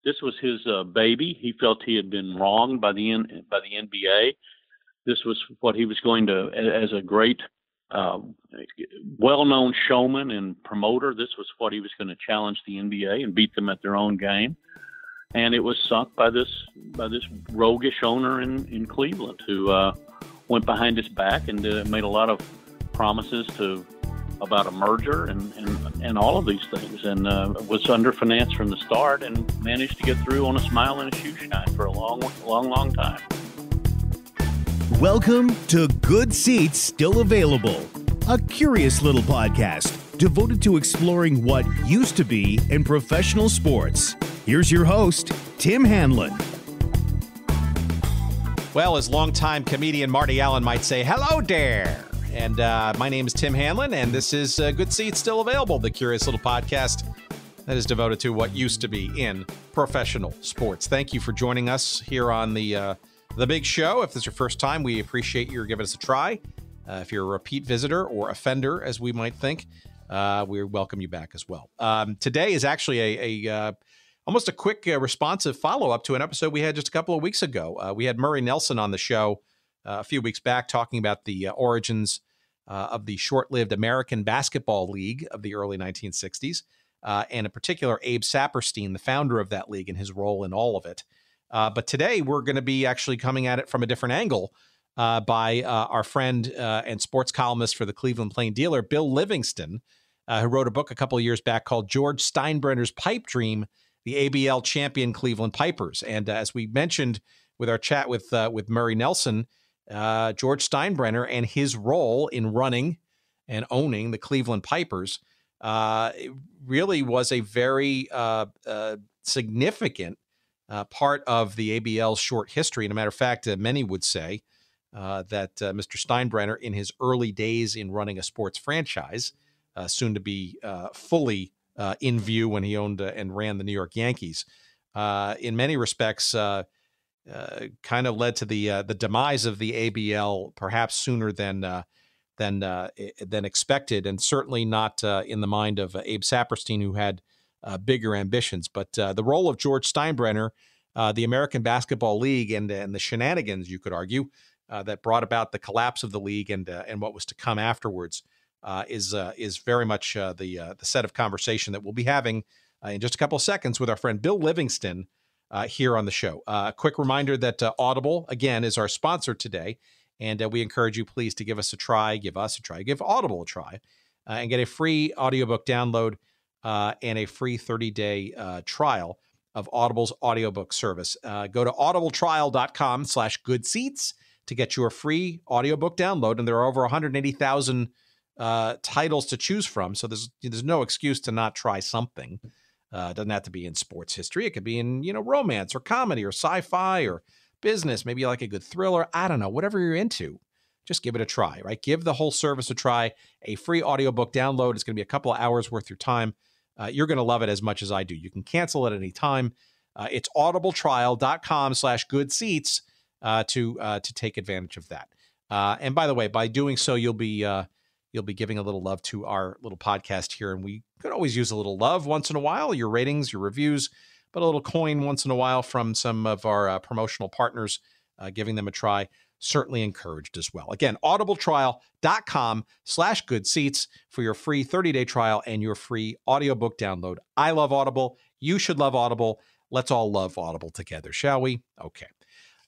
This was his baby. He felt he had been wronged by the NBA. This was what he was going to, as a great, well-known showman and promoter. This was what he was going to challenge the NBA and beat them at their own game. And it was sunk by this roguish owner in Cleveland who went behind his back and made a lot of promises about a merger and all of these things, and was underfinanced from the start and managed to get through on a smile and a shoe shine for a long time. Welcome to Good Seats Still Available, a curious little podcast devoted to exploring what used to be in professional sports. Here's your host, Tim Hanlon. Well, as longtime comedian Marty Allen might say, hello there. And my name is Tim Hanlon, and this is Good Seats Still Available, the curious little podcast that is devoted to what used to be in professional sports. Thank you for joining us here on the big show. If this is your first time, we appreciate you giving us a try. If you're a repeat visitor or offender, as we might think, we welcome you back as well. Today is actually almost a quick responsive follow-up to an episode we had just a couple of weeks ago. We had Murray Nelson on the show a few weeks back talking about the origins of the short-lived American Basketball League of the early 1960s, and in particular, Abe Saperstein, the founder of that league, and his role in all of it. But today, we're going to be actually coming at it from a different angle by our friend and sports columnist for the Cleveland Plain Dealer, Bill Livingston, who wrote a book a couple of years back called George Steinbrenner's Pipe Dream, the ABL Champion Cleveland Pipers. And as we mentioned with our chat with Murray Nelson, George Steinbrenner and his role in running and owning the Cleveland Pipers really was a very significant part of the ABL's short history. And a matter of fact, many would say that Mr. Steinbrenner, in his early days in running a sports franchise, soon to be fully in view when he owned and ran the New York Yankees, in many respects, kind of led to the demise of the ABL perhaps sooner than expected, and certainly not in the mind of Abe Saperstein, who had bigger ambitions. But the role of George Steinbrenner, the American Basketball League, and the shenanigans, you could argue, that brought about the collapse of the league and what was to come afterwards, is very much the set of conversation that we'll be having in just a couple of seconds with our friend Bill Livingston here on the show. A quick reminder that Audible, again, is our sponsor today, and we encourage you, please, to give us a try, give Audible a try, and get a free audiobook download and a free 30-day trial of Audible's audiobook service. Go to audibletrial.com/goodseats to get your free audiobook download, and there are over 180,000 titles to choose from, so there's no excuse to not try something. It doesn't have to be in sports history. It could be in, romance or comedy or sci-fi or business. Maybe you like a good thriller. I don't know, whatever you're into, just give it a try, right? Give the whole service a try. A free audiobook download. It's going to be a couple of hours worth your time. You're going to love it as much as I do. You can cancel at any time. It's audibletrial.com/goodseats to take advantage of that. And by the way, by doing so, you'll be giving a little love to our little podcast here. And we could always use a little love once in a while, your ratings, your reviews, but a little coin once in a while from some of our promotional partners, giving them a try, certainly encouraged as well. Again, audibletrial.com/goodseats for your free 30-day trial and your free audiobook download. I love Audible. You should love Audible. Let's all love Audible together, shall we? Okay.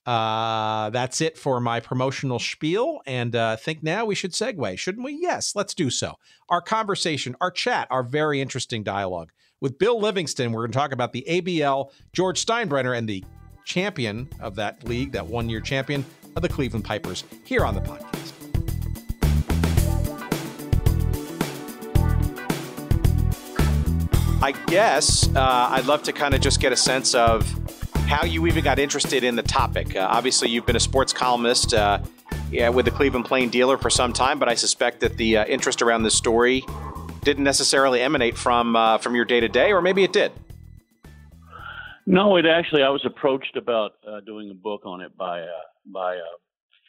That's it for my promotional spiel, and I think now we should segue, shouldn't we? Yes, let's do so. Our conversation, our chat, our very interesting dialogue with Bill Livingston. We're going to talk about the ABL, George Steinbrenner, and the champion of that league, that one-year champion of the Cleveland Pipers, here on the podcast. I guess I'd love to kind of just get a sense of how you even got interested in the topic. Obviously, you've been a sports columnist with the Cleveland Plain Dealer for some time, but I suspect that the interest around this story didn't necessarily emanate from your day-to-day, or maybe it did. No, I was approached about doing a book on it by a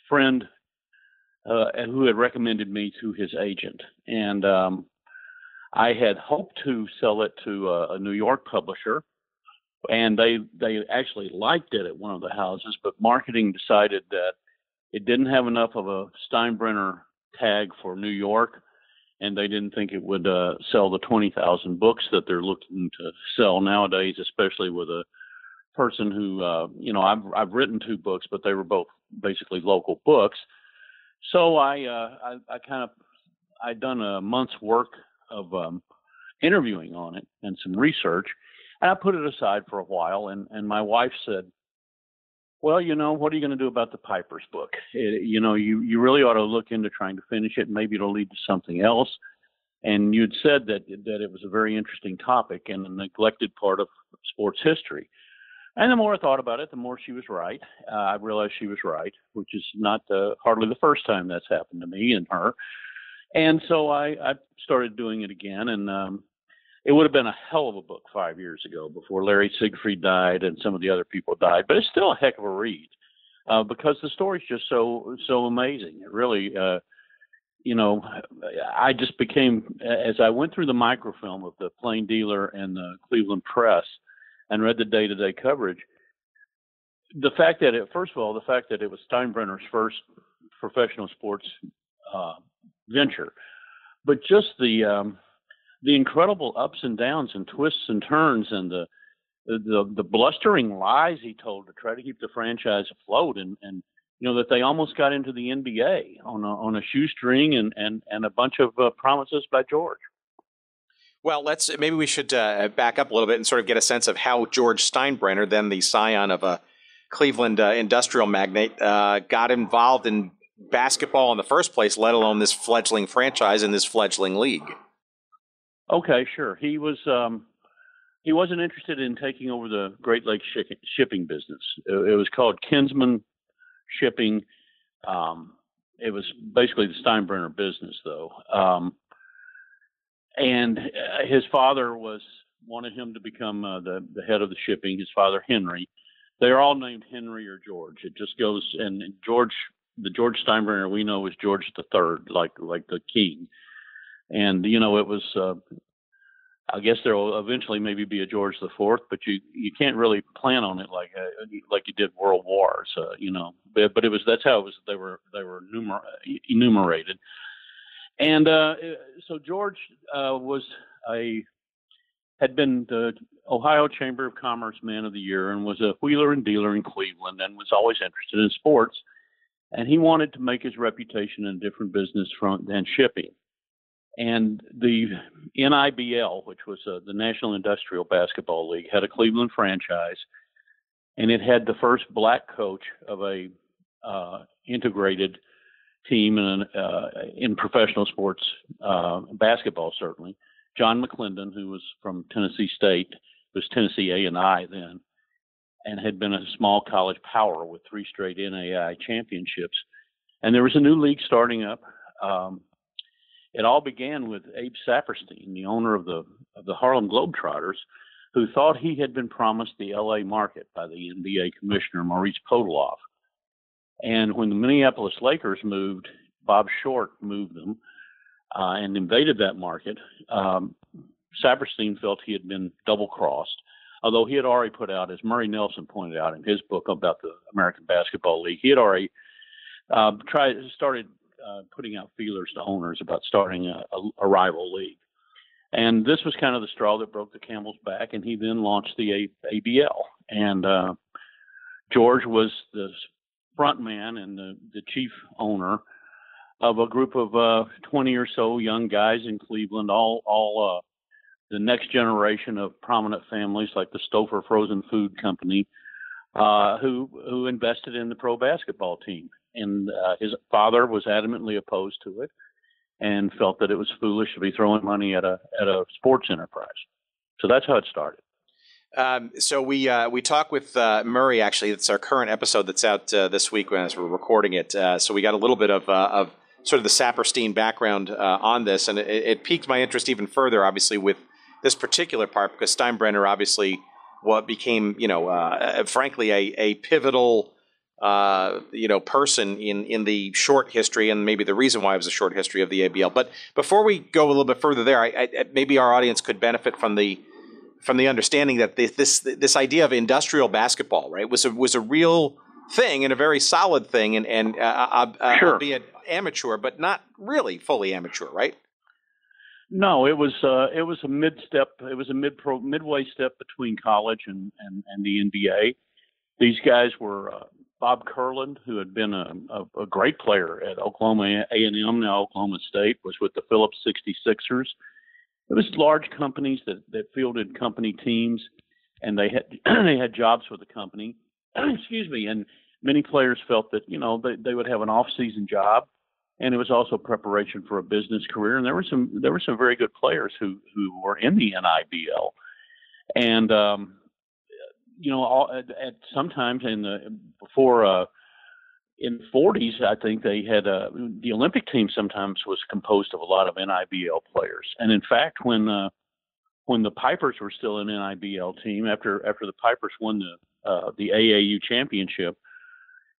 friend who had recommended me to his agent. And I had hoped to sell it to a New York publisher, And they actually liked it at one of the houses, but marketing decided that it didn't have enough of a Steinbrenner tag for New York, and they didn't think it would sell the 20,000 books that they're looking to sell nowadays, especially with a person who, I've written 2 books, but they were both basically local books. So I'd done a month's work of interviewing on it and some research, and I put it aside for a while. And my wife said, well, what are you going to do about the Pipers book? You really ought to look into trying to finish it. Maybe it'll lead to something else. And you'd said that it was a very interesting topic and a neglected part of sports history. And the more I thought about it, the more she was right. I realized she was right, which is not hardly the first time that's happened to me and her. And so I started doing it again. And it would have been a hell of a book 5 years ago before Larry Siegfried died and some of the other people died. But it's still a heck of a read because the story's just so amazing. It really, I just became, as I went through the microfilm of the Plain Dealer and the Cleveland Press and read the day-to-day coverage, the fact that it was Steinbrenner's first professional sports venture, but just the incredible ups and downs and twists and turns and the blustering lies he told to try to keep the franchise afloat, and that they almost got into the NBA on a shoestring and a bunch of promises by George. Well, maybe we should back up a little bit and sort of get a sense of how George Steinbrenner, then the scion of a Cleveland industrial magnate, got involved in basketball in the first place, let alone this fledgling franchise and this fledgling league. Okay, sure. He wasn't interested in taking over the Great Lakes shipping business. It was called Kinsman Shipping. It was basically the Steinbrenner business, though. And his father wanted him to become the head of the shipping. His father, Henry. They're all named Henry or George. It just goes, and the George Steinbrenner we know is George III, like the king. And, it was, I guess there will eventually maybe be a George IV, but you can't really plan on it like you did World Wars, but that's how it was. They were enumerated. And so George had been the Ohio Chamber of Commerce Man of the Year and was a wheeler and dealer in Cleveland and was always interested in sports. And he wanted to make his reputation in a different business than shipping. And the NIBL, which was the National Industrial Basketball League, had a Cleveland franchise, and it had the first black coach of a integrated team in professional sports basketball, certainly. John McClendon, who was from Tennessee State, was Tennessee A&I then, and had been a small college power with 3 straight NAIA championships. And there was a new league starting up. It all began with Abe Saperstein, the owner of the Harlem Globetrotters, who thought he had been promised the L.A. market by the NBA commissioner, Maurice Podoloff. And when the Minneapolis Lakers moved, Bob Short moved them and invaded that market. Saperstein felt he had been double-crossed, although he had already put out, as Murray Nelson pointed out in his book about the American Basketball League, he had already started putting out feelers to owners about starting a rival league. And this was kind of the straw that broke the camel's back, and he then launched the ABL. And George was the front man and the chief owner of a group of 20 or so young guys in Cleveland, all the next generation of prominent families like the Stouffer Frozen Food Company, who invested in the pro basketball team. And his father was adamantly opposed to it and felt that it was foolish to be throwing money at a sports enterprise. So that's how it started. So we talk with Murray, actually. It's our current episode that's out this week as we're recording it. So we got a little bit of sort of the Saperstein background on this, and it piqued my interest even further, obviously, with this particular part, because Steinbrenner obviously became, frankly, a pivotal person in the short history, and maybe the reason why it was a short history of the ABL. But before we go a little bit further there, maybe our audience could benefit from from the understanding that this idea of industrial basketball, right, was a real thing and a very solid thing, and Sure. albeit amateur, but not really fully amateur, right? No, it was a mid-step. It was a midway step between college and the NBA. These guys were Bob Kurland, who had been a great player at Oklahoma A&M, now Oklahoma State, was with the Phillips 66ers. It was large companies that fielded company teams, and they had jobs with the company. Excuse me. And many players felt that they would have an off-season job, and it was also preparation for a business career. And there were some very good players who were in the NIBL, and at sometimes in the 40s, I think they had the Olympic team sometimes was composed of a lot of NIBL players. And in fact, when the Pipers were still an NIBL team, after the Pipers won the AAU championship,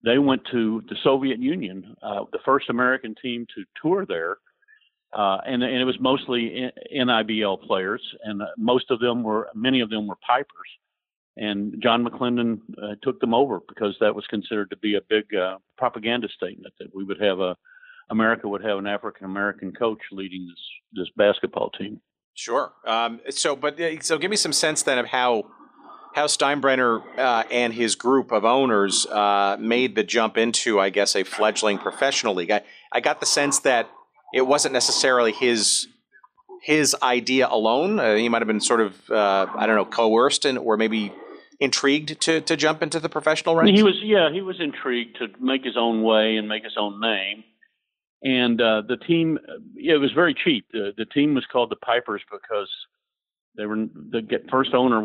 they went to the Soviet Union, the first American team to tour there, and it was mostly NIBL players, and many of them were Pipers. And John McClendon took them over because that was considered to be a big propaganda statement that America would have an African American coach leading this basketball team. Sure. So give me some sense then of how Steinbrenner and his group of owners made the jump into, I guess, a fledgling professional league. I got the sense that it wasn't necessarily his idea alone. He might have been sort of coerced or maybe intrigued to jump into the professional ranks. He was intrigued to make his own way and make his own name. And the team, it was very cheap. The team was called the Pipers because the first owner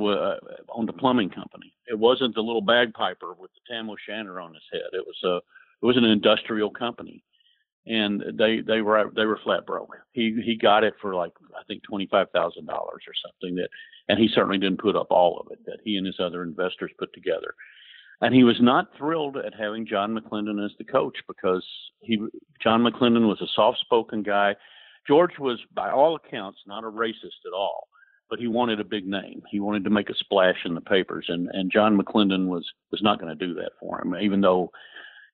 owned a plumbing company. It wasn't the little bagpiper with the tam o'shanter on his head. It was an industrial company, and they were flat broke. He got it for I think $25,000 or something and he certainly didn't put up all of it that he and his other investors put together. And he was not thrilled at having John McClendon as the coach because John McClendon was a soft-spoken guy. George was, by all accounts, not a racist at all, but he wanted a big name. He wanted to make a splash in the papers, and John McClendon was not going to do that for him, even though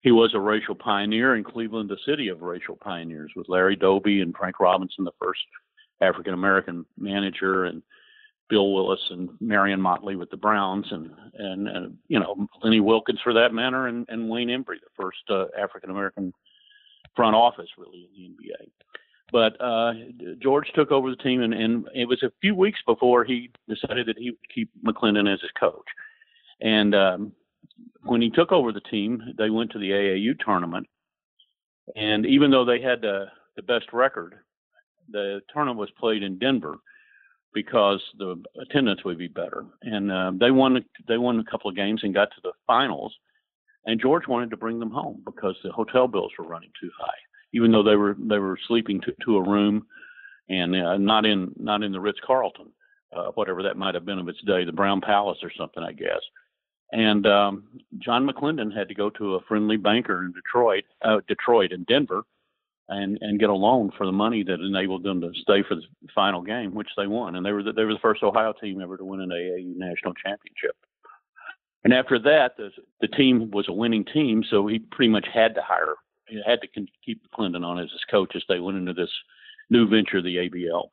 he was a racial pioneer in Cleveland, the city of racial pioneers, with Larry Doby and Frank Robinson, the first African-American manager, and Bill Willis and Marion Motley with the Browns, and Lenny Wilkins for that matter, and Wayne Embry, the first African-American front office really in the NBA. But George took over the team, and it was a few weeks before he decided that he would keep McClendon as his coach. And when he took over the team, they went to the AAU tournament. And even though they had the best record, the tournament was played in Denver because the attendance would be better. And they won a couple of games and got to the finals. And George wanted to bring them home because the hotel bills were running too high, even though they were sleeping to a room and not in the Ritz-Carlton, whatever that might have been of its day, the Brown Palace or something, I guess. And John McClendon had to go to a friendly banker in Detroit and Denver, and get a loan for the money that enabled them to stay for the final game, which they won. And they were the first Ohio team ever to win an AAU national championship. And after that, the team was a winning team, so he pretty much had to keep McClendon on as his coach as they went into this new venture, the ABL.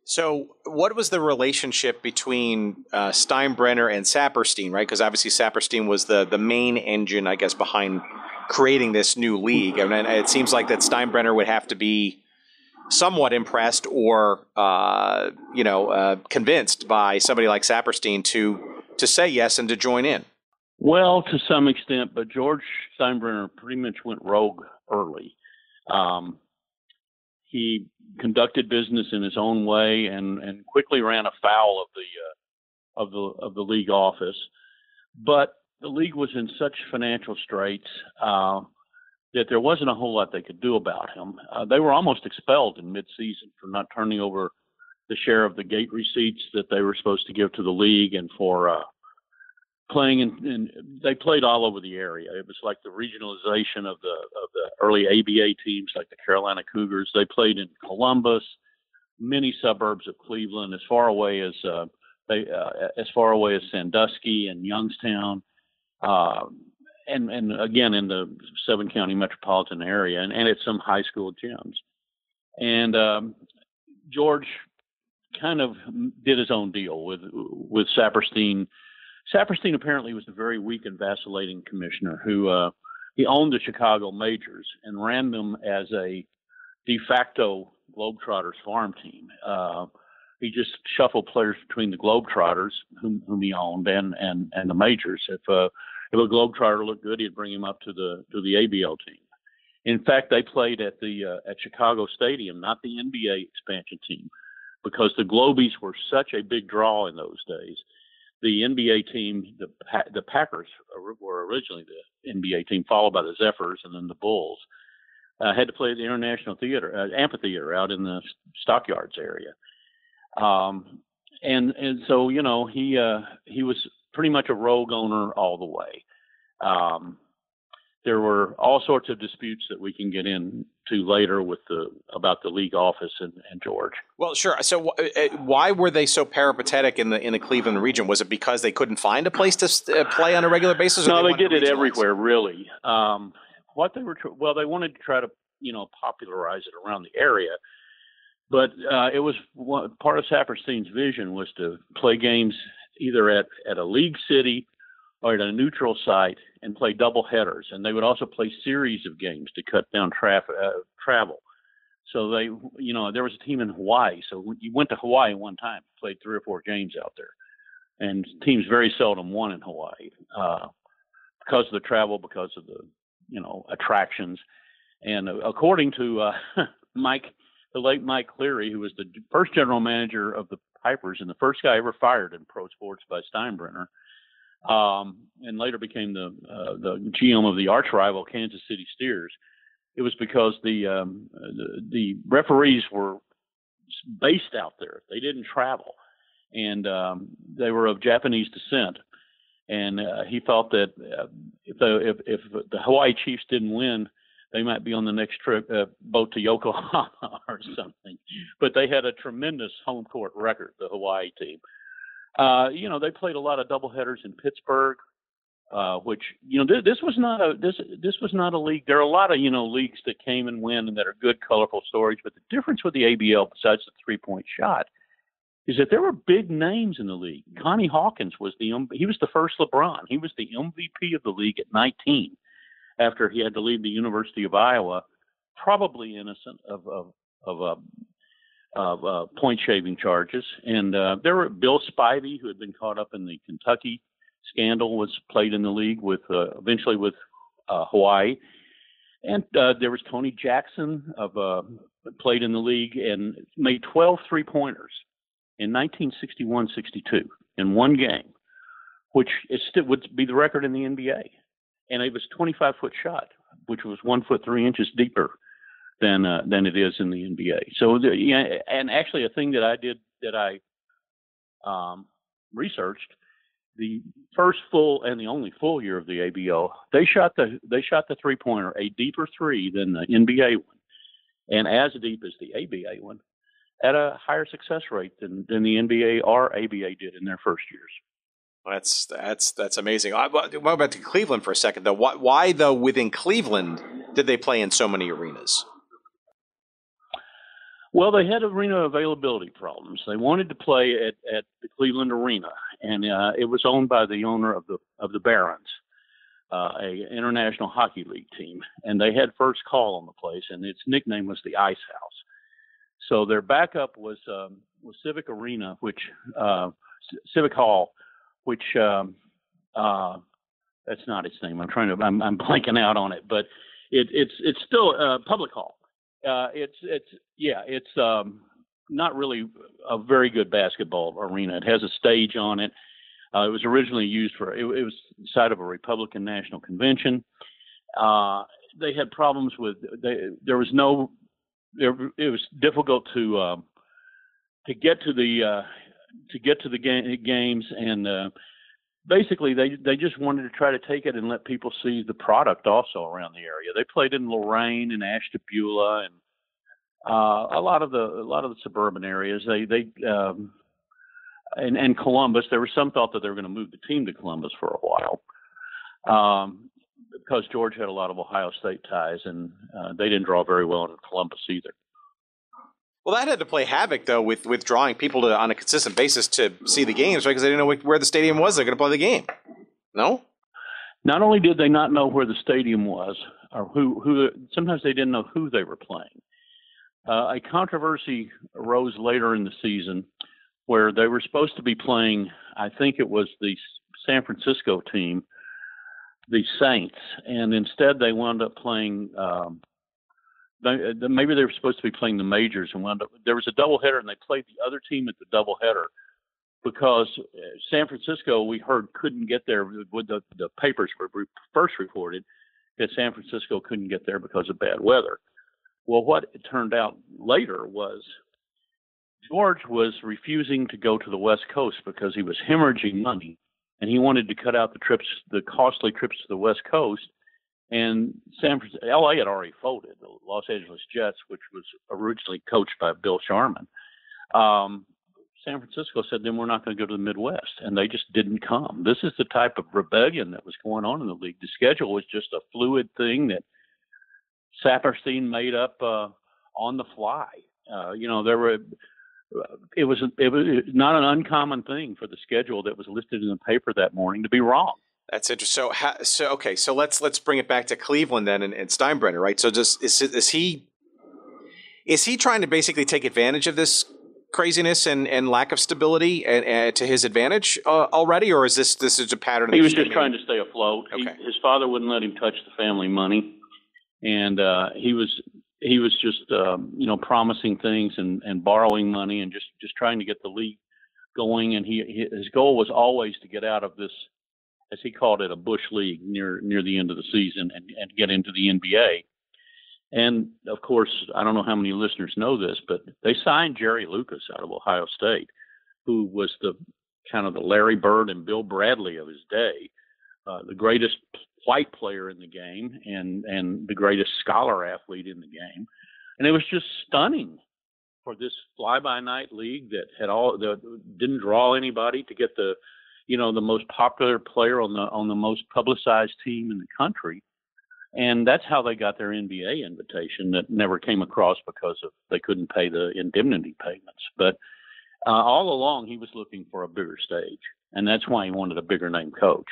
So what was the relationship between Steinbrenner and Saperstein, right? Because obviously Saperstein was the main engine, I guess, behind creating this new league. I mean, it seems like that Steinbrenner would have to be somewhat impressed or, convinced by somebody like Saperstein to say yes and to join in. Well, to some extent, but George Steinbrenner pretty much went rogue early. He conducted business in his own way and quickly ran afoul of the league office. But the league was in such financial straits that there wasn't a whole lot they could do about him. They were almost expelled in midseason for not turning over the share of the gate receipts that they were supposed to give to the league, and for playing and they played all over the area. It was like the regionalization of the early ABA teams, like the Carolina Cougars. They played in Columbus, many suburbs of Cleveland, as far away as They as far away as Sandusky and Youngstown, and again in the 7-county metropolitan area, and at some high school gyms. And George kind of did his own deal with Saperstein. Saperstein apparently was a very weak and vacillating commissioner who he owned the Chicago Majors and ran them as a de facto Globetrotters farm team. He just shuffled players between the Globetrotters, whom he owned, and the Majors. If a Globetrotter looked good, he'd bring him up to the ABL team. In fact, they played at Chicago Stadium, not the NBA expansion team, because the Globies were such a big draw in those days. The NBA team, the Packers were originally the NBA team, followed by the Zephyrs and then the Bulls. Had to play at the International Theater, amphitheater out in the Stockyards area. And so, you know, he was pretty much a rogue owner all the way. There were all sorts of disputes that we can get into later about the league office and George. Well, sure. So why were they so peripatetic in the Cleveland region? Was it because they couldn't find a place to play on a regular basis? No, they did it everywhere, really. They wanted to try to, you know, popularize it around the area. But it was part of Saperstein's vision was to play games either at a league city or at a neutral site and play double headers. And they would also play series of games to cut down travel. So they, you know, there was a team in Hawaii. So you went to Hawaii one time, played 3 or 4 games out there. And teams very seldom won in Hawaii because of the travel, because of the, you know, attractions. And according to the late Mike Cleary, who was the first general manager of the Pipers and the first guy ever fired in pro sports by Steinbrenner, and later became the GM of the arch rival Kansas City Steers. It was because the referees were based out there; they didn't travel, and they were of Japanese descent. And he thought that if the Hawaii Chiefs didn't win, they might be on the next boat to Yokohama or something. But they had a tremendous home court record, the Hawaii team. You know, they played a lot of doubleheaders in Pittsburgh, which, you know, this was not a league. There are a lot of, you know, leagues that came and went and that are good, colorful stories. But the difference with the ABL, besides the 3-point shot, is that there were big names in the league. Connie Hawkins was he was the first LeBron. He was the MVP of the league at 19. After he had to leave the University of Iowa, probably innocent of point shaving charges. And there were Bill Spivey, who had been caught up in the Kentucky scandal, was played in the league eventually with Hawaii. And there was Tony Jackson played in the league and made 12 3-pointers in 1961-62 in one game, which would be the record in the NBA. And it was 25-foot shot, which was 1 foot 3 inches deeper than it is in the NBA. So, and actually, a thing that I did that I researched, the first full and the only full year of the ABL, they shot the 3-pointer a deeper 3 than the NBA one, and as deep as the ABA one, at a higher success rate than the NBA or ABA did in their first years. That's amazing. What about to Cleveland for a second, though? Why, though, within Cleveland did they play in so many arenas? Well, they had arena availability problems. They wanted to play at the Cleveland Arena, and it was owned by the owner of the Barons, a international hockey league team, and they had first call on the place, and its nickname was the Ice House. So their backup was Civic Arena, Civic Hall, which that's not its name. I'm blanking out on it, but it's still Public Hall. It's not really a very good basketball arena. It has a stage on it. It was originally used it was the site of a Republican National Convention. They had problems with it was difficult to get to the games, and basically they just wanted to try to take it and let people see the product also around the area. They played in Lorain and Ashtabula and a lot of the suburban areas. and Columbus. There was some thought that they were going to move the team to Columbus for a while, because George had a lot of Ohio State ties, and they didn't draw very well in Columbus either. Well, that had to play havoc, though, with drawing people on a consistent basis to see the games, right? Because they didn't know where the stadium was. They're going to play the game. No? Not only did they not know where the stadium was, or who sometimes they didn't know who they were playing. A controversy arose later in the season where they were supposed to be playing, I think it was the San Francisco team, the Saints, and instead they wound up playing maybe they were supposed to be playing the Majors, and there was a doubleheader, and they played the other team at the doubleheader because San Francisco, we heard, couldn't get there. With the papers first reported that San Francisco couldn't get there because of bad weather. Well, what it turned out later was George was refusing to go to the West Coast because he was hemorrhaging money, and he wanted to cut out the costly trips to the West Coast. And L.A. had already folded, the Los Angeles Jets, which was originally coached by Bill Sharman. San Francisco said, then we're not going to go to the Midwest, and they just didn't come. This is the type of rebellion that was going on in the league. The schedule was just a fluid thing that Saperstein made up on the fly. It was not an uncommon thing for the schedule that was listed in the paper that morning to be wrong. That's interesting. So let's bring it back to Cleveland then and Steinbrenner, right? So is he trying to basically take advantage of this craziness and lack of stability and to his advantage already, or is this is a pattern? He was just trying to stay afloat. Okay. His father wouldn't let him touch the family money, and he was just promising things and borrowing money and just trying to get the league going. And his goal was always to get out of this, as he called it, a bush league near the end of the season and get into the NBA. And of course, I don't know how many listeners know this, but they signed Jerry Lucas out of Ohio State, who was the kind of the Larry Bird and Bill Bradley of his day, the greatest white player in the game and the greatest scholar athlete in the game. And it was just stunning for this fly-by-night league that didn't draw anybody to get the most popular player on the most publicized team in the country. And that's how they got their NBA invitation that never came across because they couldn't pay the indemnity payments. But all along, he was looking for a bigger stage, and that's why he wanted a bigger name coach.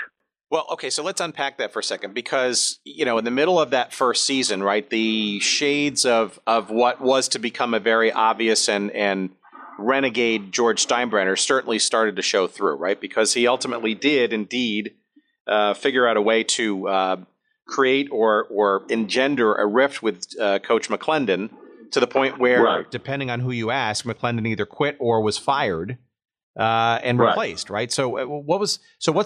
Well, okay, so let's unpack that for a second because, in the middle of that first season, right, the shades of what was to become a very obvious and renegade George Steinbrenner certainly started to show through, right, because he ultimately did indeed figure out a way to create or engender a rift with Coach McClendon to the point where, right, depending on who you ask, McClendon either quit or was fired and replaced, right? So what's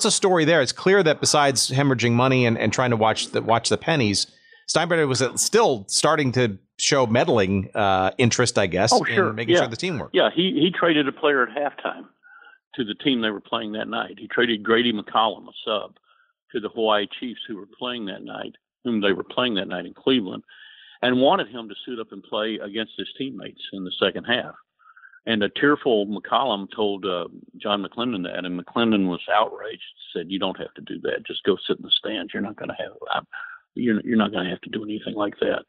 the story there? It's clear that besides hemorrhaging money and trying to watch the pennies, Steinbrenner was still starting to show meddling interest, I guess, in making sure the team worked. Yeah, he traded a player at halftime to the team they were playing that night. He traded Grady McCollum, a sub, to the Hawaii Chiefs whom they were playing that night in Cleveland, and wanted him to suit up and play against his teammates in the second half. And a tearful McCollum told John McClendon that, and McClendon was outraged, said, "You don't have to do that. Just go sit in the stands. You're not going to have to do anything like that."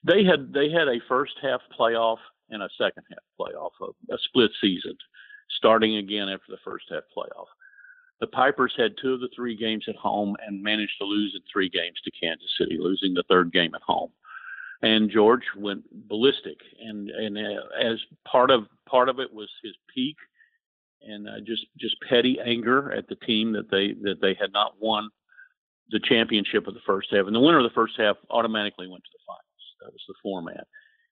They had a first half playoff and a second half playoff, a split season, starting again after the first half playoff. The Pipers had 2 of the 3 games at home and managed to lose in 3 games to Kansas City, losing the 3rd game at home. And George went ballistic, and as part of it was his peak and just petty anger at the team that they had not won the championship of the first half, and the winner of the first half automatically went to the finals. That was the format.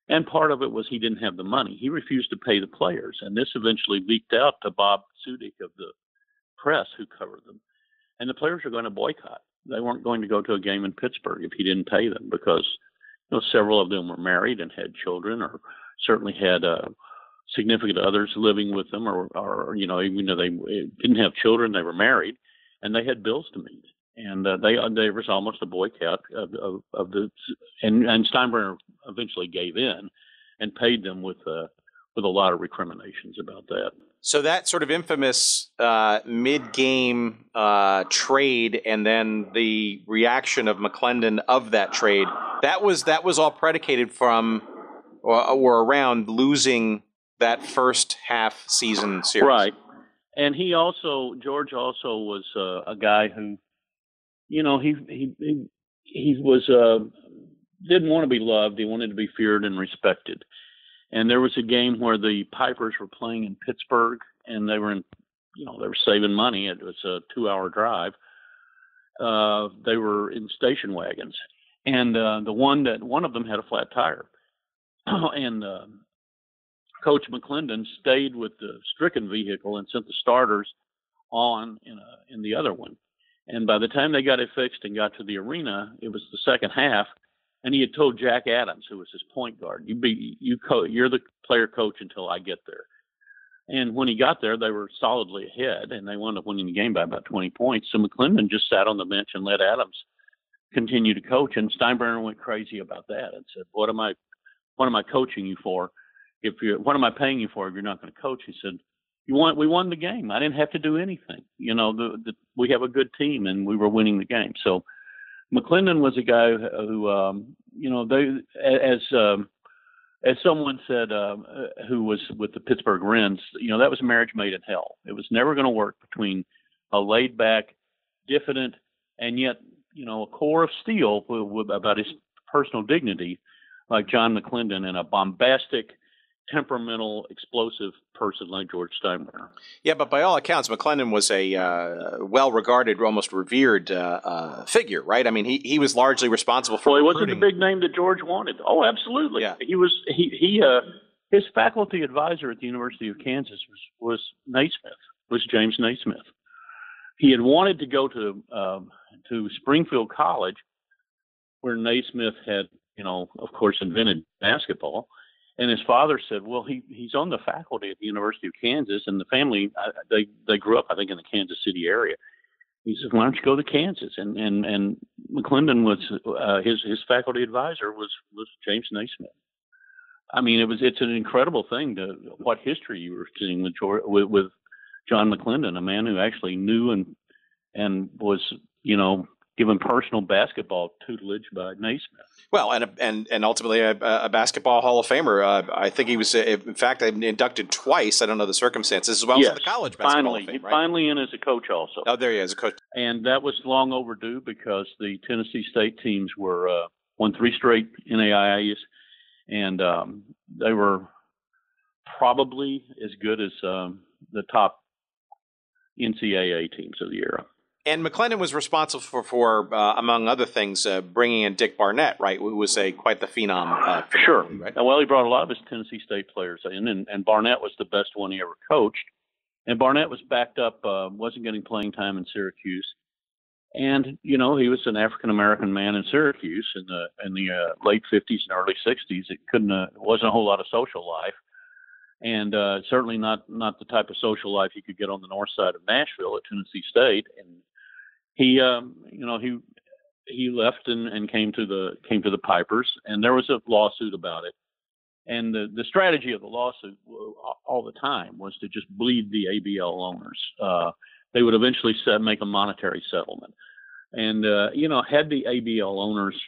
And part of it was he didn't have the money. He refused to pay the players, and this eventually leaked out to Bob Sudik of the press who covered them. And the players were going to boycott. They weren't going to go to a game in Pittsburgh if he didn't pay them because several of them were married and had children, or certainly had significant others living with them, or even though they didn't have children, they were married, and they had bills to meet. And there was almost a boycott of the, and Steinbrenner eventually gave in and paid them with a lot of recriminations about that. So that sort of infamous mid-game trade, and then the reaction of McClendon of that trade, that was all predicated from or around losing that first half season series. Right. And George also was a guy who, he was didn't want to be loved. He wanted to be feared and respected. And there was a game where the Pipers were playing in Pittsburgh, and they were saving money. It was a 2-hour drive. They were in station wagons, and one of them had a flat tire, and Coach McClendon stayed with the stricken vehicle and sent the starters on in the other one. And by the time they got it fixed and got to the arena, it was the second half. And he had told Jack Adams, who was his point guard, you're the player coach until I get there. And when he got there, they were solidly ahead, and they wound up winning the game by about 20 points. So McClendon just sat on the bench and let Adams continue to coach. And Steinbrenner went crazy about that and said, "What am I coaching you for? What am I paying you for if you're not going to coach?" He said, we won the game. I didn't have to do anything. We have a good team, and we were winning the game. So McClendon was a guy who, as someone said, who was with the Pittsburgh Wrens, that was a marriage made in hell. It was never going to work between a laid back, diffident, and yet, a core of steel about his personal dignity, like John McClendon, and a bombastic, temperamental, explosive person like George Steinbrenner. Yeah, but by all accounts, McClendon was a well-regarded, almost revered figure, right? I mean, he was largely responsible for he recruiting. wasn't the big name that George wanted. Oh, absolutely. Yeah. His faculty advisor at the University of Kansas was Naismith, was James Naismith. He had wanted to go to Springfield College, where Naismith had, of course, invented basketball. And his father said, "Well, he's on the faculty at the University of Kansas, and the family they grew up, I think, in the Kansas City area." He said, "Why don't you go to Kansas?" And McClendon was his faculty advisor was James Naismith. I mean, it's an incredible thing what history you were seeing with John McClendon, a man who actually knew and was given personal basketball tutelage by Naismith. Well, and ultimately a basketball Hall of Famer. I think he was, in fact, inducted twice. I don't know the circumstances, as well as the college basketball Hall of Fame, right? Finally in as a coach also. Oh, there he is, a coach. And that was long overdue because the Tennessee State teams won 3 straight NAIAs, and they were probably as good as the top NCAA teams of the era. And McClendon was responsible for among other things, bringing in Dick Barnett, right, who was quite the phenom. Sure. Right? Well, he brought a lot of his Tennessee State players in, and Barnett was the best one he ever coached. And Barnett was backed up, wasn't getting playing time in Syracuse. And, he was an African-American man in Syracuse in the late 50s and early 60s. It wasn't a whole lot of social life. And certainly not the type of social life you could get on the north side of Nashville at Tennessee State. And he left and came to the Pipers, and there was a lawsuit about it. And the strategy of the lawsuit all the time was to just bleed the ABL owners. They would eventually make a monetary settlement. And, had the ABL owners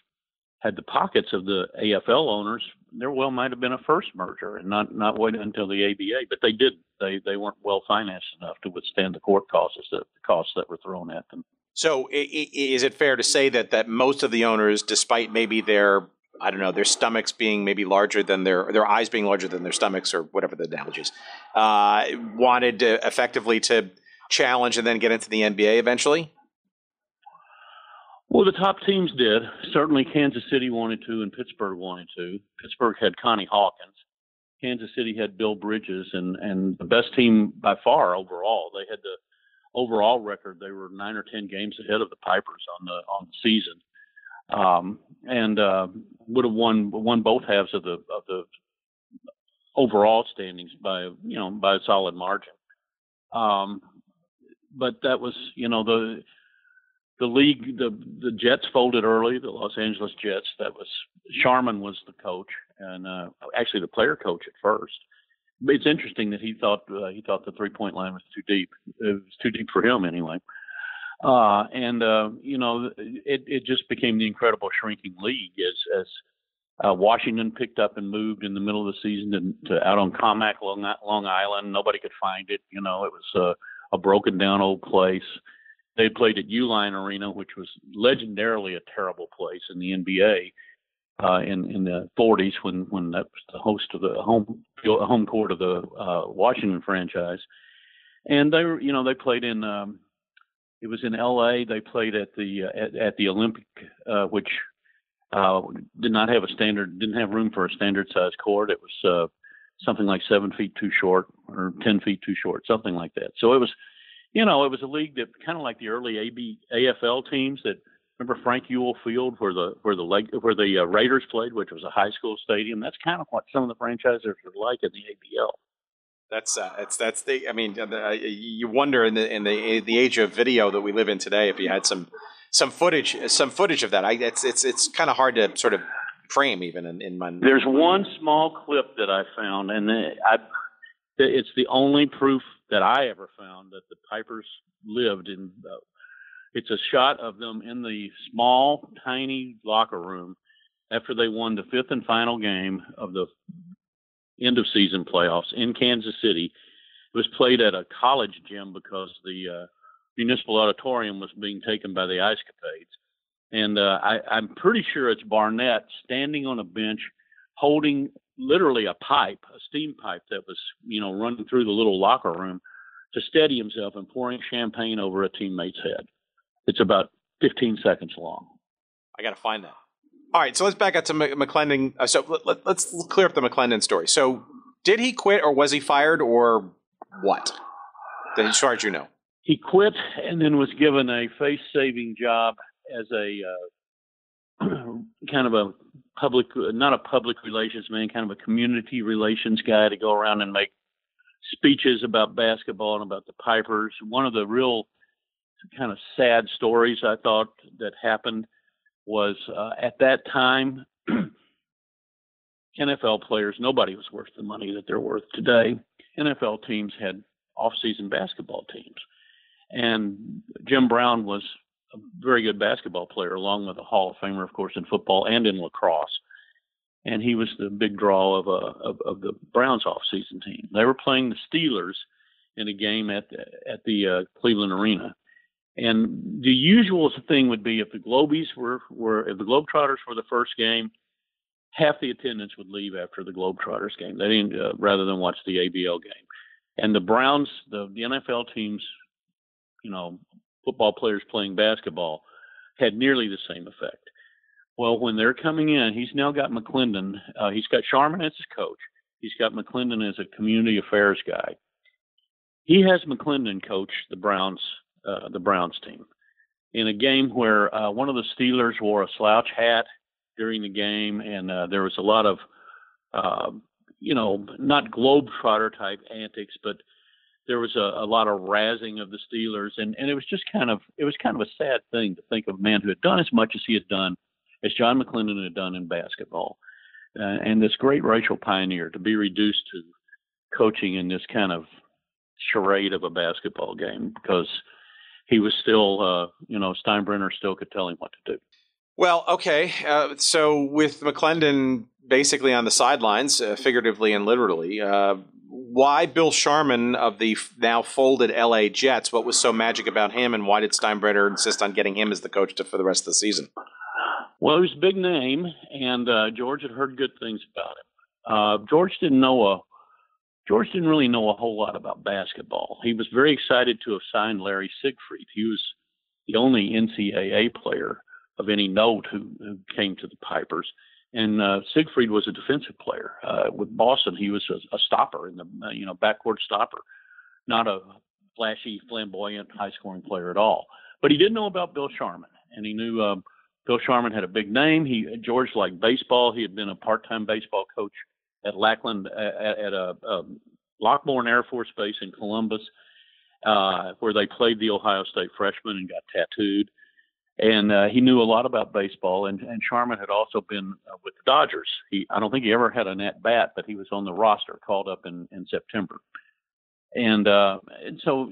had the pockets of the AFL owners, there well might have been a first merger and not wait until the ABA, but they did. They weren't well financed enough to withstand the court costs that were thrown at them. So is it fair to say that most of the owners, despite maybe their stomachs being maybe larger than their eyes being larger than their stomachs, or whatever the analogy is, wanted to effectively to challenge and then get into the NBA eventually? Well, the top teams did. Certainly Kansas City wanted to, and Pittsburgh wanted to. Pittsburgh had Connie Hawkins. Kansas City had Bill Bridges, and the best team by far overall. They had the overall record. They were 9 or 10 games ahead of the Pipers on the season, and would have won both halves of the overall standings by a solid margin. But that was the league, the Jets folded early, the Los Angeles Jets. That was Sharman was the coach, and actually the player coach at first. it's interesting that he thought the 3-point line was too deep. It was too deep for him anyway. It just became the incredible shrinking league as Washington picked up and moved in the middle of the season to out on Comac, Long Island. Nobody could find it. It was a broken down old place. They played at Uline Arena, which was legendarily a terrible place in the NBA in the 40s when that was the host of the home court of the Washington franchise. And they played in it was in LA. They played at the Olympic, which didn't have room for a standard size court. It was something like 7 feet too short or 10 feet too short, something like that. So it was, it was a league that kind of like the early AFL teams that, remember Frank Ewell Field where the Raiders played, which was a high school stadium. That's kind of what some of the franchises are like in the ABL. You wonder in the age of video that we live in today, if you had some footage of that. It's kind of hard to sort of frame even in my. There's one small clip that I found, and it's the only proof that I ever found that the Pipers lived in. It's a shot of them in the small, tiny locker room after they won the fifth and final game of the end of season playoffs in Kansas City. It was played at a college gym because the municipal auditorium was being taken by the Ice Capades. And I'm pretty sure it's Barnett standing on a bench holding literally a steam pipe that was, running through the little locker room to steady himself and pouring champagne over a teammate's head. It's about 15 seconds long. I got to find that. All right, so let's back up to McClendon. So let's clear up the McClendon story. So did he quit or was he fired or what? As far as you know. He quit and then was given a face-saving job as a kind of a not a public relations man, kind of a community relations guy to go around and make speeches about basketball and about the Pipers. One of the real kind of sad stories I thought that happened was at that time, NFL players, nobody was worth the money that they're worth today. NFL teams had off-season basketball teams. And Jim Brown was a very good basketball player, along with a Hall of Famer, of course, in football and in lacrosse. And he was the big draw of the Browns off-season team. They were playing the Steelers in a game at the Cleveland Arena. And the usual thing would be if the Globies if the Globetrotters were the first game, half the attendance would leave after the Globetrotters game. They didn't rather than watch the ABL game. And the Browns, the NFL teams, football players playing basketball, had nearly the same effect. Well, when they're coming in, he's now got McClendon. He's got Sharman as his coach. He's got McClendon as a community affairs guy. He has McClendon coach the Browns team in a game where one of the Steelers wore a slouch hat during the game, and there was a lot of, not Globetrotter type antics, but there was a lot of razzing of the Steelers, and it was just kind of a sad thing to think of a man who had done as much as he had done, as John McClendon had done in basketball, and this great racial pioneer to be reduced to coaching in this kind of charade of a basketball game because he was still, Steinbrenner still could tell him what to do. Well, okay. So with McClendon basically on the sidelines, figuratively and literally, why Bill Sharman of the now folded LA Jets? What was so magic about him, and why did Steinbrenner insist on getting him as the coach for the rest of the season? Well, he was a big name, and George had heard good things about him. George didn't really know a whole lot about basketball. He was very excited to have signed Larry Siegfried. He was the only NCAA player of any note who came to the Pipers. And Siegfried was a defensive player. With Boston, he was a stopper in the backcourt stopper, not a flashy, flamboyant, high-scoring player at all. But he did know about Bill Sharman, and he knew Bill Sharman had a big name. George liked baseball. He had been a part-time baseball coach at Lackland at a Lockbourne Air Force Base in Columbus, where they played the Ohio State freshmen and got tattooed. And he knew a lot about baseball, and Sharman had also been with the Dodgers. I don't think he ever had an at-bat, but he was on the roster, called up in September. And so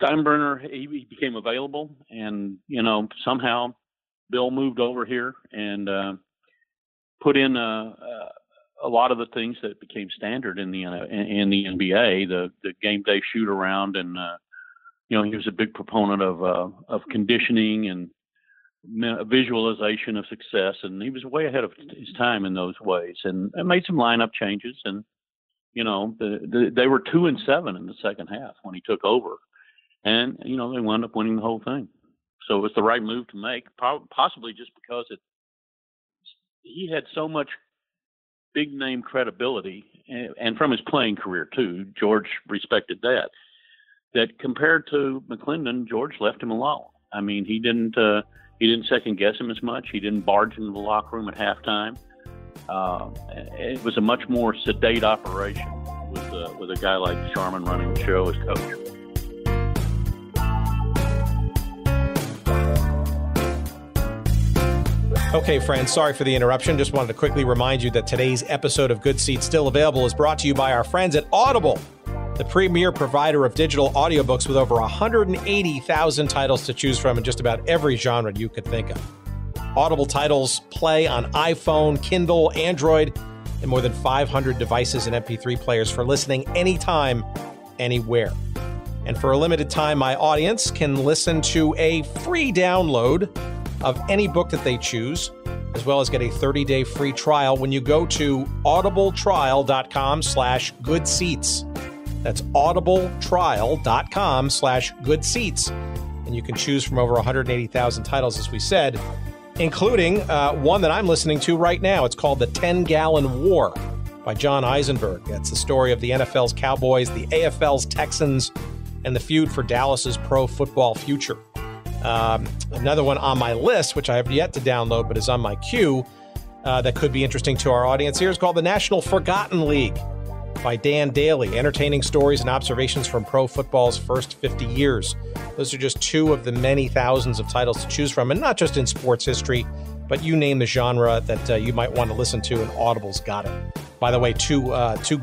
Steinbrenner, he became available, and, somehow Bill moved over here and put in a lot of the things that became standard in the NBA, the game day shoot around, and he was a big proponent of conditioning and visualization of success, and he was way ahead of his time in those ways. And made some lineup changes, and they were 2-7 in the second half when he took over, and they wound up winning the whole thing. So it was the right move to make, possibly just because he had so much big name credibility, and from his playing career too. George respected that compared to McClendon, George left him alone. I mean, he didn't second guess him as much. He didn't barge into the locker room at halftime. It was a much more sedate operation with a guy like Sharman running the show as coach. Okay, friends, sorry for the interruption. Just wanted to quickly remind you that today's episode of Good Seats Still Available is brought to you by our friends at Audible, the premier provider of digital audiobooks with over 180,000 titles to choose from in just about every genre you could think of. Audible titles play on iPhone, Kindle, Android, and more than 500 devices and MP3 players for listening anytime, anywhere. And for a limited time, my audience can listen to a free download of any book that they choose, as well as get a 30-day free trial when you go to audibletrial.com/goodseats. That's audibletrial.com/goodseats. And you can choose from over 180,000 titles, as we said, including one that I'm listening to right now. It's called The 10-Gallon War by John Eisenberg. That's the story of the NFL's Cowboys, the AFL's Texans, and the feud for Dallas's pro football future. Another one on my list, which I have yet to download, but is on my queue, that could be interesting to our audience here, is called The National Forgotten League by Dan Daly, entertaining stories and observations from pro football's first 50 years. Those are just two of the many thousands of titles to choose from, and not just in sports history, but you name the genre that you might want to listen to, and Audible's got it. By the way, two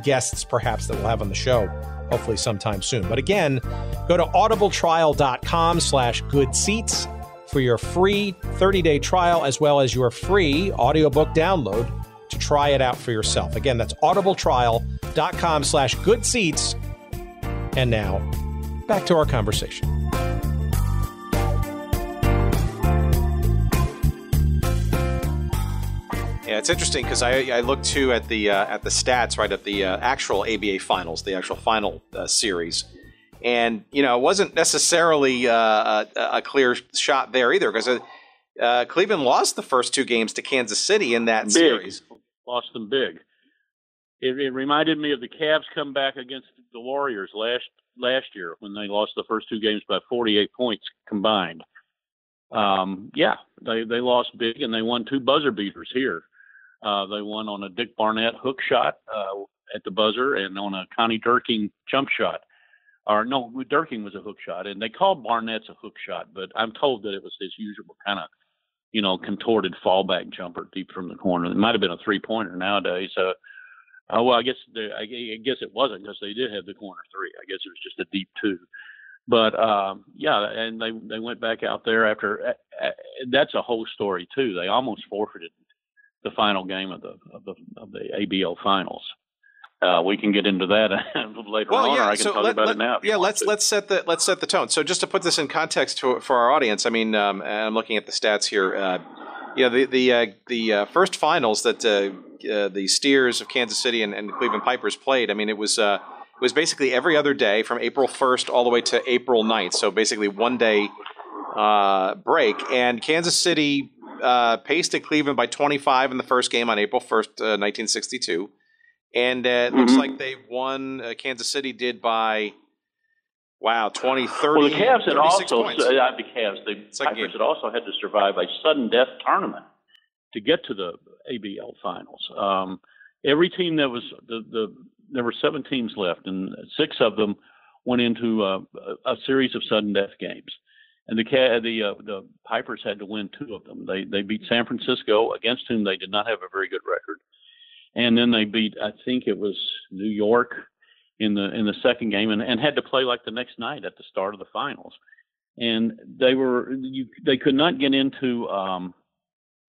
guests perhaps that we'll have on the show, hopefully sometime soon. But again, go to audibletrial.com/goodseats for your free 30-day trial, as well as your free audiobook download to try it out for yourself. Again, that's audibletrial.com/goodseats. And now, back to our conversation. Yeah, it's interesting because I looked too at the stats, right, at the actual ABA finals, the actual final series, and it wasn't necessarily a clear shot there either, because Cleveland lost the first two games to Kansas City in that series. Lost them big. It reminded me of the Cavs comeback against the Warriors last year when they lost the first two games by 48 points combined. They lost big, and they won two buzzer beaters here. They won on a Dick Barnett hook shot at the buzzer, and on a Connie Durking jump shot. Or no, Durking was a hook shot, and they called Barnett's a hook shot, but I'm told that it was his usual kind of, contorted fallback jumper deep from the corner. It might have been a three-pointer nowadays. I guess it wasn't, because they did have the corner three. I guess it was just a deep two. But and they went back out there after. That's a whole story too. They almost forfeited the final game of the ABL finals. We can get into that later on, or I can talk about it now. Yeah, let's set the tone. So just to put this in context for our audience, I mean, I'm looking at the stats here. The first finals that the Steers of Kansas City and Cleveland Pipers played, I mean, it was basically every other day from April 1st all the way to April 9th. So basically 1 day break, and Kansas City pasted Cleveland by 25 in the first game on April 1st, 1962. And it looks like they won, Kansas City did by, 20, 30, well, the Cavs had also, points. The Pipers had also had to survive a sudden death tournament to get to the ABL finals. Every team that was, there were 7 teams left, and 6 of them went into a series of sudden death games. And the Pipers had to win 2 of them. They beat San Francisco, against whom they did not have a very good record, and then they beat, I think it was New York in the second game, and had to play like the next night at the start of the finals. And they could not get into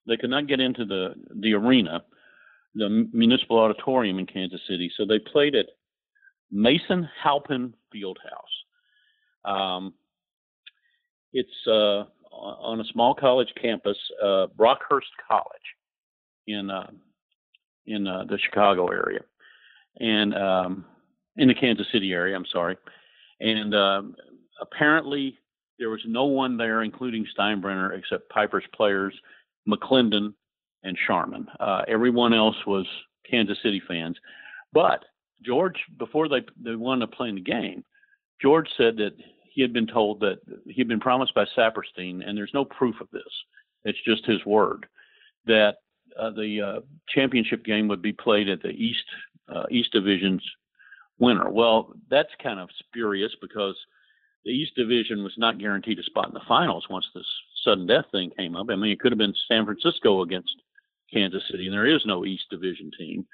the arena, the Municipal Auditorium in Kansas City, so they played at Mason Halpin Fieldhouse. It's on a small college campus, Brockhurst College in the Chicago area, and in the Kansas City area. I'm sorry, and apparently there was no one there, including Steinbrenner, except Pipers players, McClendon and Sharman. Everyone else was Kansas City fans. But George, before they wanted to play in the game, George said that he had been told that he had been promised by Saperstein, and there's no proof of this, it's just his word, that the championship game would be played at the East Division's winner. Well, that's kind of spurious, because the East Division was not guaranteed a spot in the finals once this sudden death thing came up. I mean, it could have been San Francisco against Kansas City, and there is no East Division team.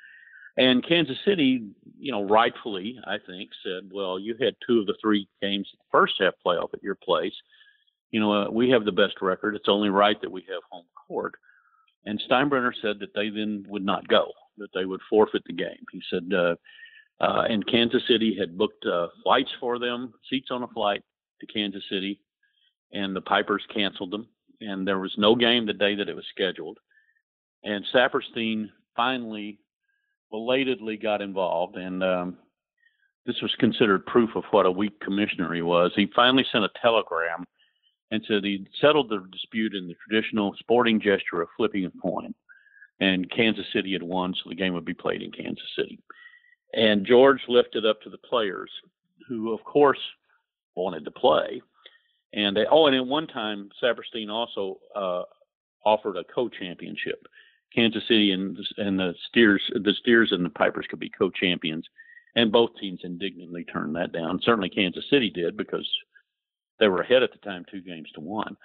And Kansas City, rightfully, I think, said, well, you had 2 of the 3 games in the first half playoff at your place. We have the best record. It's only right that we have home court. And Steinbrenner said that they then would not go, that they would forfeit the game. He said, and Kansas City had booked flights for them, seats on a flight to Kansas City, and the Pipers canceled them. And there was no game the day that it was scheduled. And Saperstein finally belatedly got involved, and this was considered proof of what a weak commissioner he was. He finally sent a telegram and said he settled the dispute in the traditional sporting gesture of flipping a coin, and Kansas City had won, so the game would be played in Kansas City. And George left it up to the players, who, of course, wanted to play. And at one time, Saperstein also offered a co-championship. Kansas City and the Steers and the Pipers could be co-champions, and both teams indignantly turned that down. Certainly Kansas City did, because they were ahead at the time 2-1.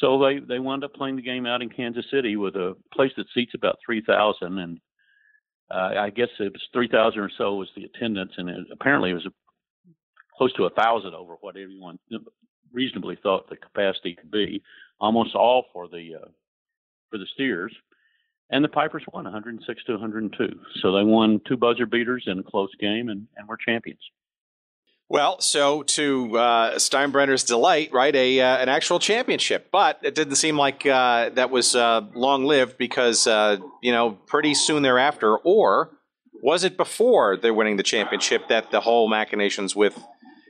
So they wound up playing the game out in Kansas City with a place that seats about 3,000, and I guess it was 3,000 or so was the attendance, and apparently it was close to 1,000 over what everyone reasonably thought the capacity could be, almost all for the Steers. And the Pipers won 106-102. So they won 2 buzzer beaters in a close game, and were champions. Well, so to Steinbrenner's delight, right, an actual championship. But it didn't seem like that was long-lived, because, pretty soon thereafter, or was it before they're winning the championship, that the whole machinations with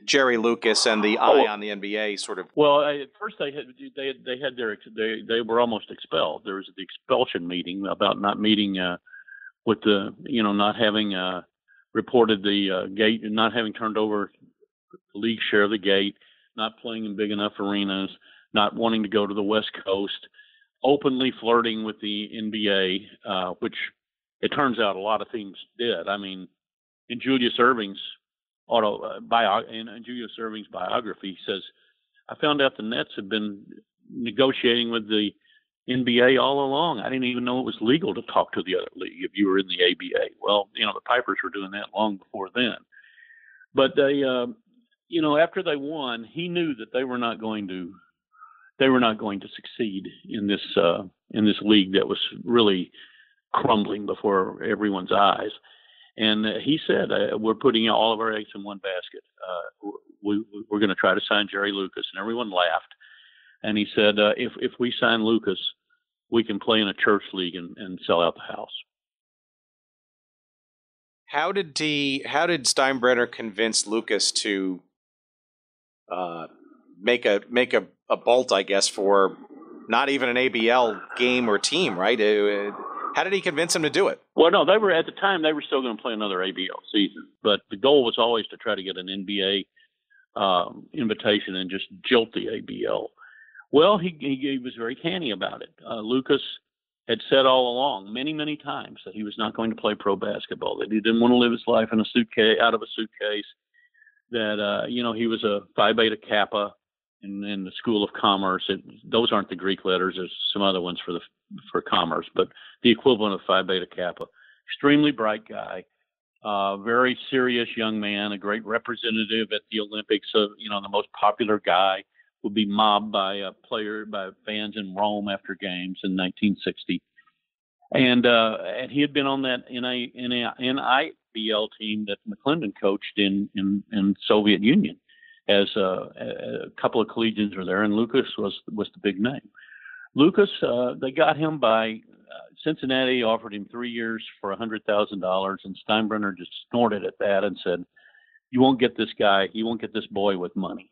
Jerry Lucas and the eye on the NBA sort of? Well, at first they were almost expelled. There was the expulsion meeting about not meeting with the not having reported the gate, and not having turned over the league share of the gate, not playing in big enough arenas, not wanting to go to the West Coast, openly flirting with the NBA, which it turns out a lot of teams did. I mean, in Julius Erving's biography, he says, I found out the Nets had been negotiating with the NBA all along. I didn't even know it was legal to talk to the other league if you were in the ABA. Well, the Pipers were doing that long before then. But they, after they won, he knew that they were not going to succeed in this league that was really crumbling before everyone's eyes. And he said, we're putting all of our eggs in one basket. We're going to try to sign Jerry Lucas. And everyone laughed. And he said, if we sign Lucas, we can play in a church league and sell out the house. How did Steinbrenner convince Lucas to make a bolt, I guess, for not even an ABL game or team, right? How did he convince him to do it? Well, no, at the time they were still going to play another ABL season, but the goal was always to try to get an NBA invitation and just jilt the ABL. Well, he was very canny about it. Lucas had said all along, many, many times, that he was not going to play pro basketball, that he didn't want to live his life in out of a suitcase, that, he was a Phi Beta Kappa, in the School of Commerce. Those aren't the Greek letters. There's some other ones for commerce, but the equivalent of Phi Beta Kappa. Extremely bright guy, very serious young man, a great representative at the Olympics. The most popular guy, would be mobbed by fans in Rome after games in 1960. And he had been on that NIBL team that McClendon coached in Soviet Union. As a couple of collegians were there, and Lucas was the big name. Lucas, they got him by Cincinnati offered him 3 years for $100,000, and Steinbrenner just snorted at that and said, "You won't get this guy. You won't get this boy with money."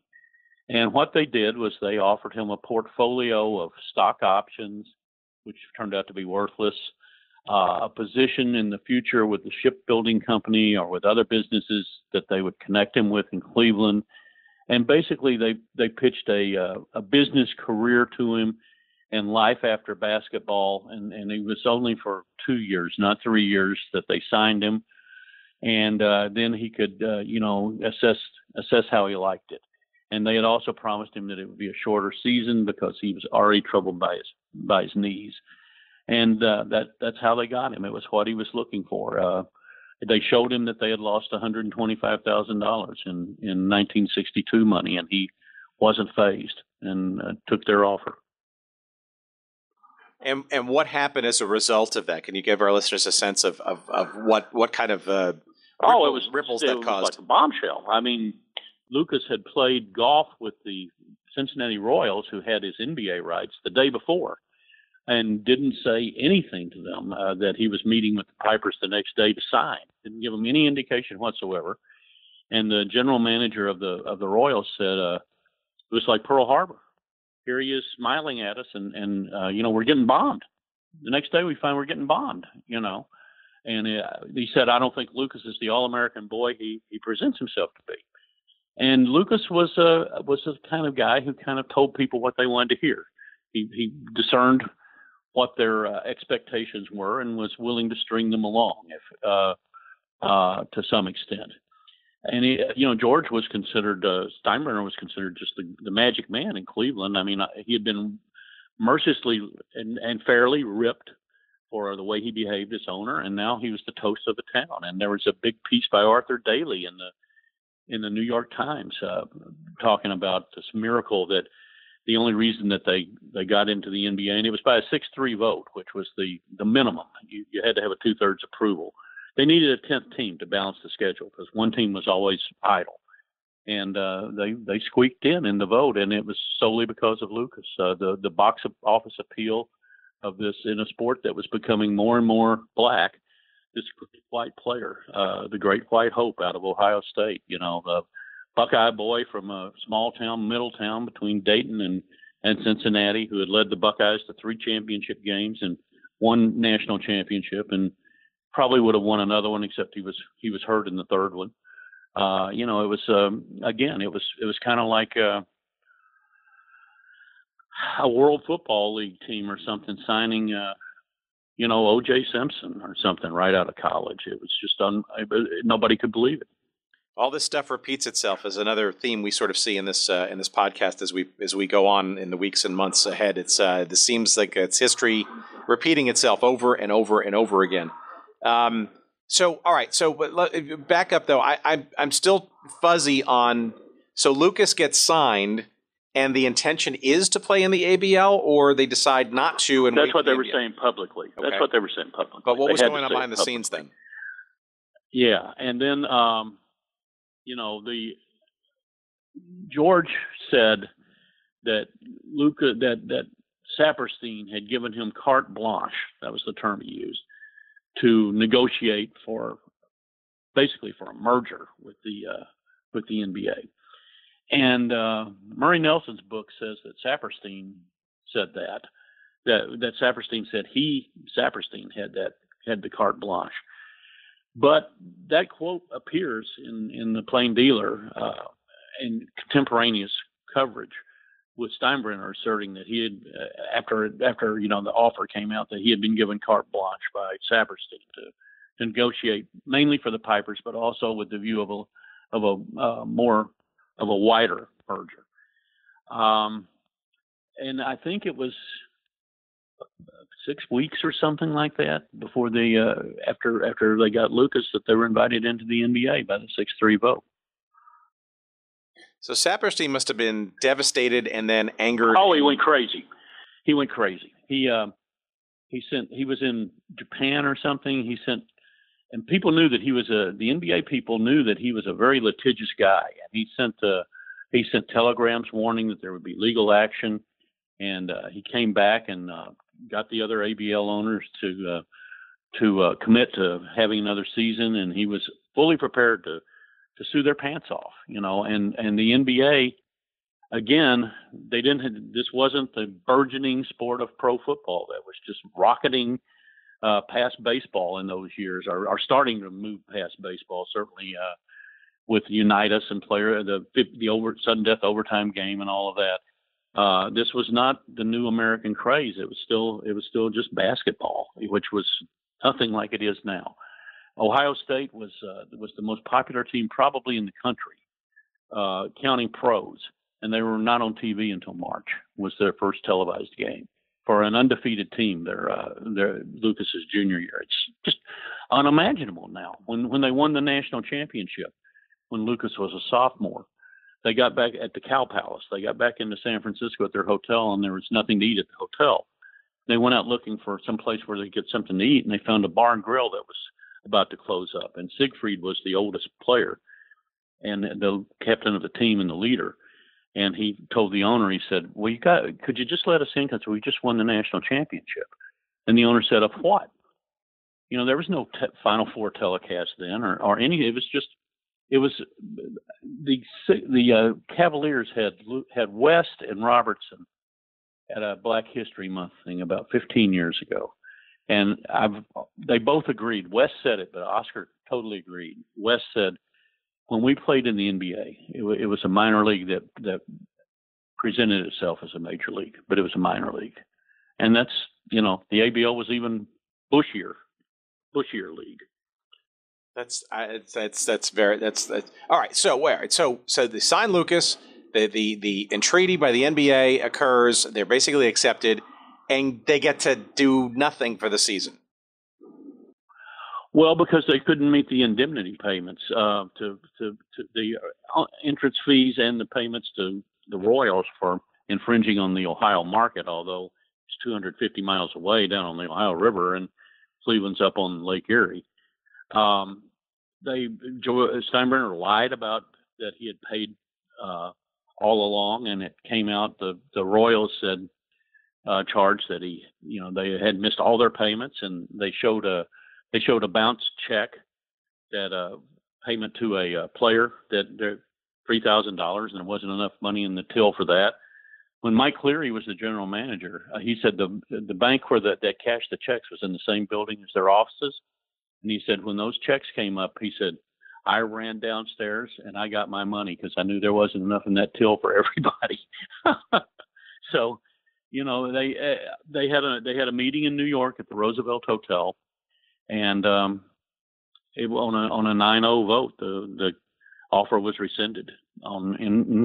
And what they did was they offered him a portfolio of stock options, which turned out to be worthless, a position in the future with the shipbuilding company or with other businesses that they would connect him with in Cleveland. And basically, they pitched a business career to him and life after basketball. And it was only for 2 years, not 3 years, that they signed him. And then he could, assess how he liked it. And they had also promised him that it would be a shorter season because he was already troubled by his knees. And that's how they got him. It was what he was looking for. They showed him that they had lost $125,000 in 1962 money, and he wasn't fazed and took their offer. And what happened as a result of that? Can you give our listeners a sense of what kind of ripples that caused? Like a bombshell. I mean, Lucas had played golf with the Cincinnati Royals, who had his NBA rights, the day before, and didn't say anything to them that he was meeting with the Pipers the next day to sign. Didn't give them any indication whatsoever. And the general manager of the Royals said it was like Pearl Harbor. Here he is smiling at us, and we're getting bombed. The next day we find we're getting bombed. And he said, "I don't think Lucas is the All-American boy he presents himself to be." And Lucas was the kind of guy who kind of told people what they wanted to hear. He discerned what their expectations were and was willing to string them along to some extent. And George was considered, Steinbrenner was considered just the magic man in Cleveland. I mean, he had been mercilessly and fairly ripped for the way he behaved as owner, and now he was the toast of the town. And there was a big piece by Arthur Daly in the New York Times talking about this miracle that the only reason that they got into the NBA, and it was by a 6-3 vote, which was the minimum. You had to have a 2/3 approval. They needed a 10th team to balance the schedule because one team was always idle. And they squeaked in the vote, and it was solely because of Lucas. The box office appeal of this in a sport that was becoming more and more black, this white player, the great white hope out of Ohio State, the Buckeye boy from a small town, middle town between Dayton and Cincinnati, who had led the Buckeyes to 3 championship games and 1 national championship, and probably would have won another one, except he was hurt in the 3rd one. It was again, it was kind of like a World Football League team or something signing O.J. Simpson or something right out of college. It was just nobody could believe it. All this stuff repeats itself as another theme we sort of see in this podcast as we go on in the weeks and months ahead. This seems like it's history repeating itself over and over and over again. So all right, so back up though. I'm still fuzzy on. So Lucas gets signed, and the intention is to play in the ABL, or they decide not to. And that's what they were saying publicly. Okay. That's what they were saying publicly. But what was going on behind the scenes then? Yeah, and then the George said that that Saperstein had given him carte blanche. That was the term he used, to negotiate basically for a merger with the NBA. And Murray Nelson's book says that Saperstein said that Saperstein said Saperstein had the carte blanche. But that quote appears in the Plain Dealer in contemporaneous coverage, with Steinbrenner asserting that he had, after the offer came out, that he had been given carte blanche by Saperstein to negotiate mainly for the Pipers, but also with the view of a wider merger. And I think it was 6 weeks or something like that before they after they got Lucas that they were invited into the NBA by the 6-3 vote. So Saperstein must have been devastated and then angered. Oh, he went crazy. He was in Japan or something. And people knew that the NBA people knew that he was a very litigious guy. And he sent telegrams warning that there would be legal action. And he came back and got the other ABL owners to commit to having another season. And he was fully prepared to sue their pants off, and the NBA, again, this wasn't the burgeoning sport of pro football that was just rocketing past baseball in those years, or starting to move past baseball, certainly with Unitas and the sudden death overtime game and all of that. This was not the new American craze. It was still just basketball, which was nothing like it is now. Ohio State was the most popular team probably in the country, counting pros, and they were not on TV until March. Was their first televised game for an undefeated team. Their Lucas's junior year. It's just unimaginable now. When they won the national championship, when Lucas was a sophomore, they got back at the Cow Palace. They got back into San Francisco at their hotel, and there was nothing to eat at the hotel. They went out looking for some place where they could get something to eat, and they found a bar and grill that was about to close up. And Siegfried was the oldest player and the captain of the team and the leader. And he told the owner, he said, well, could you just let us in? Because we just won the national championship. And the owner said, of what? There was no Final Four telecast then or any, it was the Cavaliers had West and Robertson at a Black History Month thing about 15 years ago. And they both agreed. West said it, but Oscar totally agreed. West said, when we played in the NBA, it was a minor league that presented itself as a major league, but it was a minor league. And that's, the ABL was even bushier league. That's all right. So they sign Lucas, the entreaty by the NBA occurs. They're basically accepted. And they get to do nothing for the season. Well, because they couldn't meet the indemnity payments to the entrance fees and the payments to the Royals for infringing on the Ohio market, although it's 250 miles away down on the Ohio River and Cleveland's up on Lake Erie. Steinbrenner lied about that he had paid all along, and it came out the Royals said charged that they had missed all their payments, and they showed a bounced check that payment to a player that they're $3,000, and there wasn't enough money in the till for that. When Mike Cleary was the general manager, he said the bank where that cashed the checks was in the same building as their offices, and he said when those checks came up, he said I ran downstairs and I got my money because I knew there wasn't enough in that till for everybody. So. They had a meeting in New York at the Roosevelt Hotel, and on a 9-0 vote, the offer was rescinded on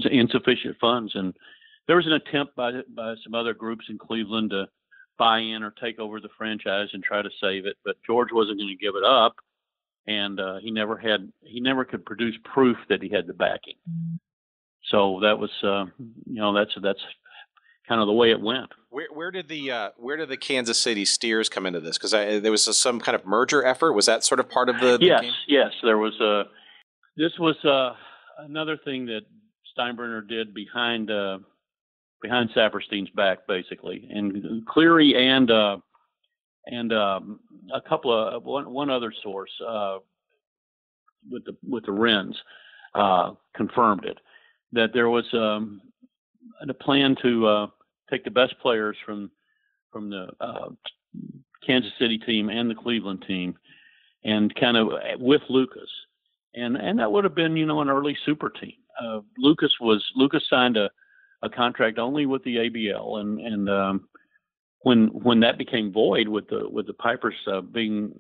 insufficient funds. And there was an attempt by some other groups in Cleveland to buy in or take over the franchise and try to save it, but George wasn't going to give it up, and he never could produce proof that he had the backing. So that was that's kind of the way it went. Where did the Kansas City Steers come into this? Because there was some kind of merger effort. Was that sort of part of the game? Yes. There was this was another thing that Steinbrenner did behind Saperstein's back, basically, and Cleary and a couple of one other source with the Wrens confirmed it, that there was a plan to take the best players from the Kansas City team and the Cleveland team, and kind of with Lucas, and that would have been an early super team. Lucas signed a contract only with the ABL, and when that became void with the Pipers when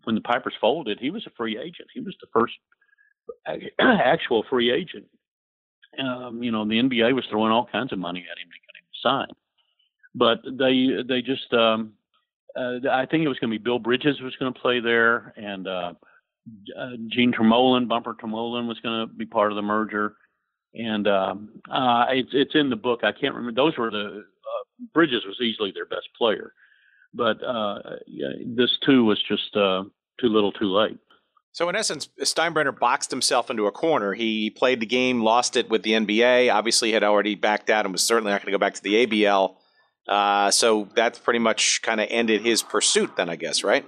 the Pipers folded, he was a free agent. He was the first actual free agent The NBA was throwing all kinds of money at him to get him to sign. But they just, I think it was going to be Bill Bridges was going to play there, and Bumper Tremolin was going to be part of the merger. And it's in the book. I can't remember. Those were Bridges was easily their best player. But this too was just too little too late. So in essence, Steinbrenner boxed himself into a corner. He played the game, lost it with the NBA, obviously had already backed out and was certainly not going to go back to the ABL. So that's pretty much kind of ended his pursuit then, I guess, right?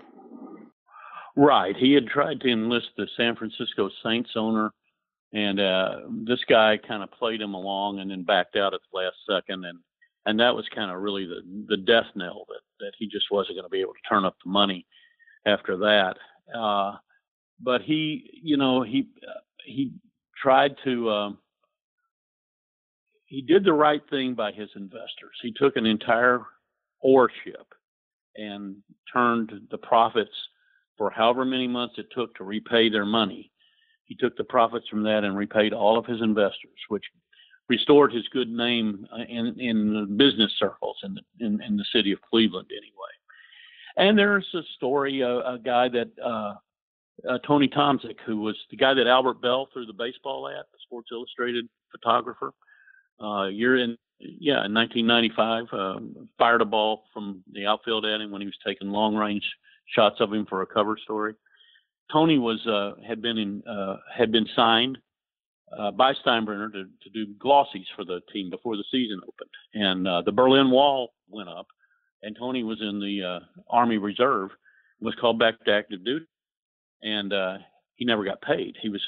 Right. He had tried to enlist the San Francisco Saints owner, and this guy kind of played him along and then backed out at the last second. And that was kind of really the death knell that he just wasn't going to be able to turn up the money after that. But he tried to, he did the right thing by his investors. He took an entire ore ship and turned the profits for however many months it took to repay their money. He took the profits from that and repaid all of his investors, which restored his good name in business circles in the city of Cleveland anyway. And there's a story, a guy that, Tony Tomczyk, who was the guy that Albert Bell threw the baseball at, the Sports Illustrated photographer, in 1995, fired a ball from the outfield at him when he was taking long-range shots of him for a cover story. Tony had been signed by Steinbrenner to do glossies for the team before the season opened, and the Berlin Wall went up, and Tony was in the Army Reserve, was called back to active duty. And he never got paid. He was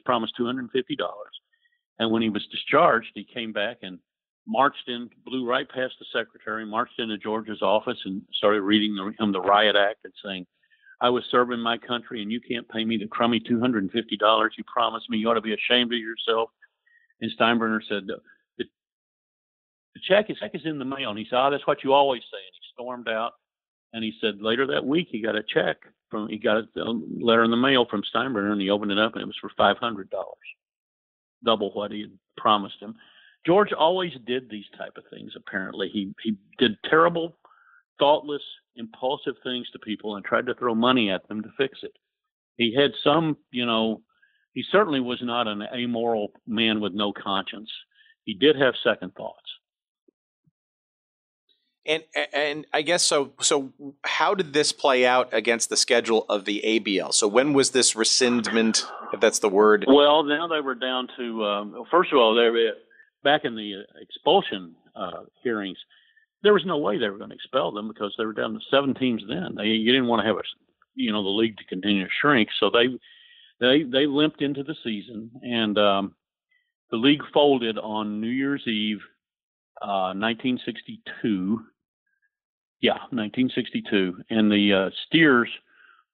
promised $250, and when he was discharged, he came back and blew right past the secretary, marched into George's office, and started reading him the riot act and saying, "I was serving my country, and you can't pay me the crummy $250 you promised me. You ought to be ashamed of yourself." And Steinbrenner said, "The check is in the mail." And he said, "That's what you always say." And he stormed out. And he said later that week he got a check he got a letter in the mail from Steinbrenner, and he opened it up, and it was for $500, double what he had promised him. George always did these type of things. Apparently, he did terrible, thoughtless, impulsive things to people and tried to throw money at them to fix it. He had some, he certainly was not an amoral man with no conscience. He did have second thoughts. And I guess so how did this play out against the schedule of the ABL? So when was this rescindment, if that's the word? Well, now they were down to, first of all, back in the expulsion hearings, there was no way they were going to expel them because they were down to 7 teams then. You didn't want to have the league to continue to shrink. So they limped into the season, and the league folded on New Year's Eve, 1962. Yeah, 1962, and the Steers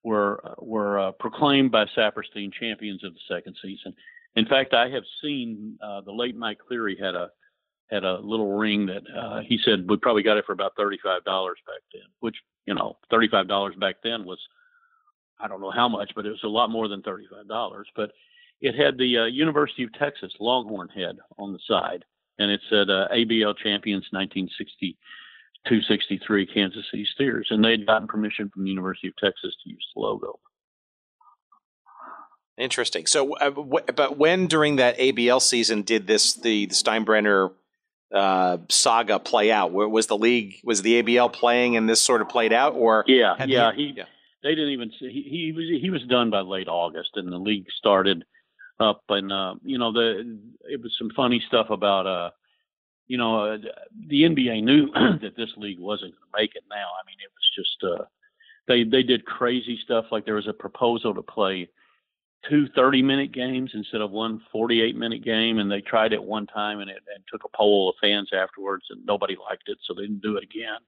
were proclaimed by Saperstein champions of the second season. In fact, I have seen the late Mike Cleary had a little ring that he said we probably got it for about $35 back then, which $35 back then was, I don't know how much, but it was a lot more than $35. But it had the University of Texas Longhorn head on the side, and it said ABL Champions 1962-63 Kansas City Steers, and they had gotten permission from the University of Texas to use the logo. Interesting. So, but when during that ABL season did the Steinbrenner saga play out? Where was the ABL playing and this sort of played out, or they didn't even. He was done by late August, and the league started up, and it was some funny stuff about the NBA knew that this league wasn't going to make it. Now, I mean, it was just they did crazy stuff, like there was a proposal to play 2 30-minute games instead of one 48-minute game, and they tried it one time and took a poll of fans afterwards, and nobody liked it, so they didn't do it again.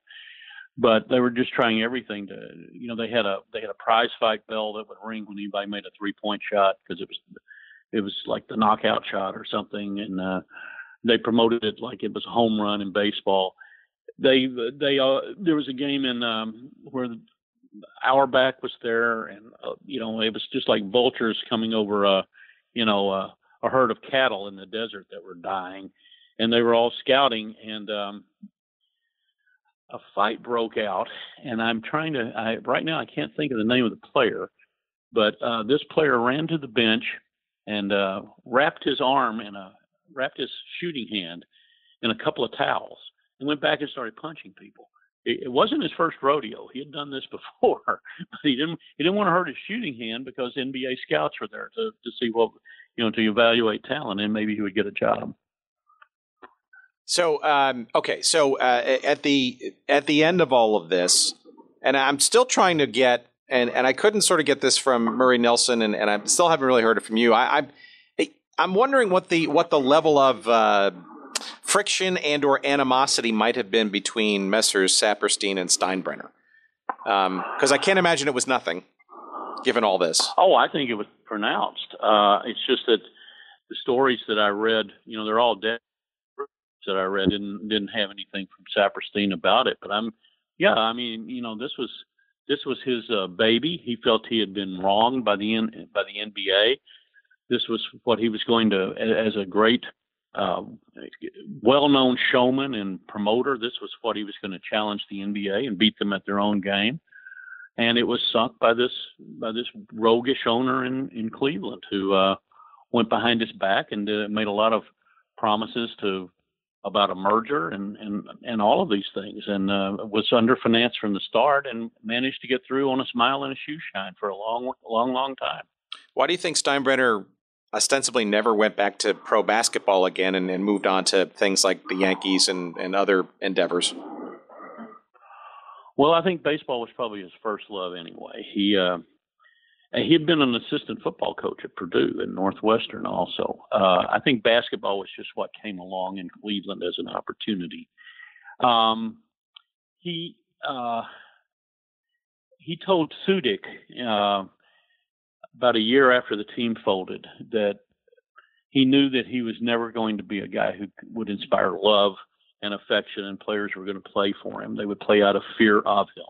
But they were just trying everything to, they had a prize fight bell that would ring when anybody made a 3-point shot, because it was like the knockout shot or something, and they promoted it like it was a home run in baseball. There was a game in where Auerbach was there, and it was just like vultures coming over a a herd of cattle in the desert that were dying, and they were all scouting, and a fight broke out. And I'm trying to right now I can't think of the name of the player, but this player ran to the bench and wrapped his shooting hand in a couple of towels and went back and started punching people. It wasn't his first rodeo. He had done this before, but he didn't want to hurt his shooting hand because NBA scouts were there to see what, to evaluate talent, and maybe he would get a job. So, okay. So at the end of all of this, and I'm still trying to get, and I couldn't sort of get this from Murray Nelson, and I still haven't really heard it from you. I'm wondering what the level of friction and or animosity might have been between Messrs. Saperstein and Steinbrenner, because I can't imagine it was nothing, given all this. Oh, I think it was pronounced. It's just that the stories that I read, they're all dead. That I read didn't have anything from Saperstein about it. But this was his baby. He felt he had been wronged by the NBA. This was what he was going to, as a great, well-known showman and promoter. This was what he was going to challenge the NBA and beat them at their own game. And it was sunk by this roguish owner in Cleveland who went behind his back and made a lot of promises about a merger and all of these things, and was underfinanced from the start and managed to get through on a smile and a shoe shine for a long time. Why do you think Steinbrenner ostensibly never went back to pro basketball again and moved on to things like the Yankees and other endeavors? Well, I think baseball was probably his first love anyway. He had been an assistant football coach at Purdue and Northwestern also. I think basketball was just what came along in Cleveland as an opportunity. He told Sudik about a year after the team folded that he knew that he was never going to be a guy who would inspire love and affection, and players were going to play for him. They would play out of fear of him.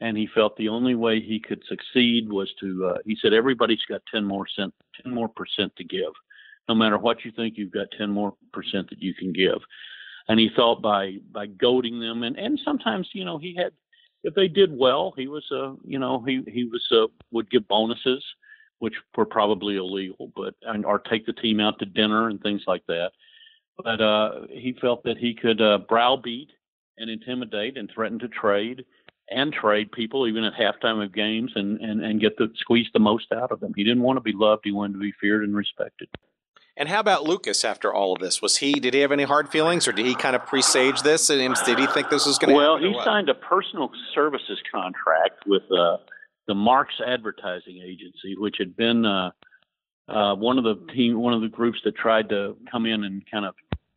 And he felt the only way he could succeed was to, he said, everybody's got 10 more percent to give. No matter what you think, you've got 10 more percent that you can give. And he felt by goading them, and sometimes, he had, if they did well, he was, would give bonuses, which were probably illegal, or take the team out to dinner and things like that. But he felt that he could browbeat and intimidate and threaten to trade people even at halftime of games and squeeze the most out of them. He didn't want to be loved. He wanted to be feared and respected. And how about Lucas after all of this? Did he have any hard feelings, or did he kind of presage this? And did he think this was going to happen? Well, he signed a personal services contract with the Marks Advertising Agency, which had been one of the groups that tried to come in and kind of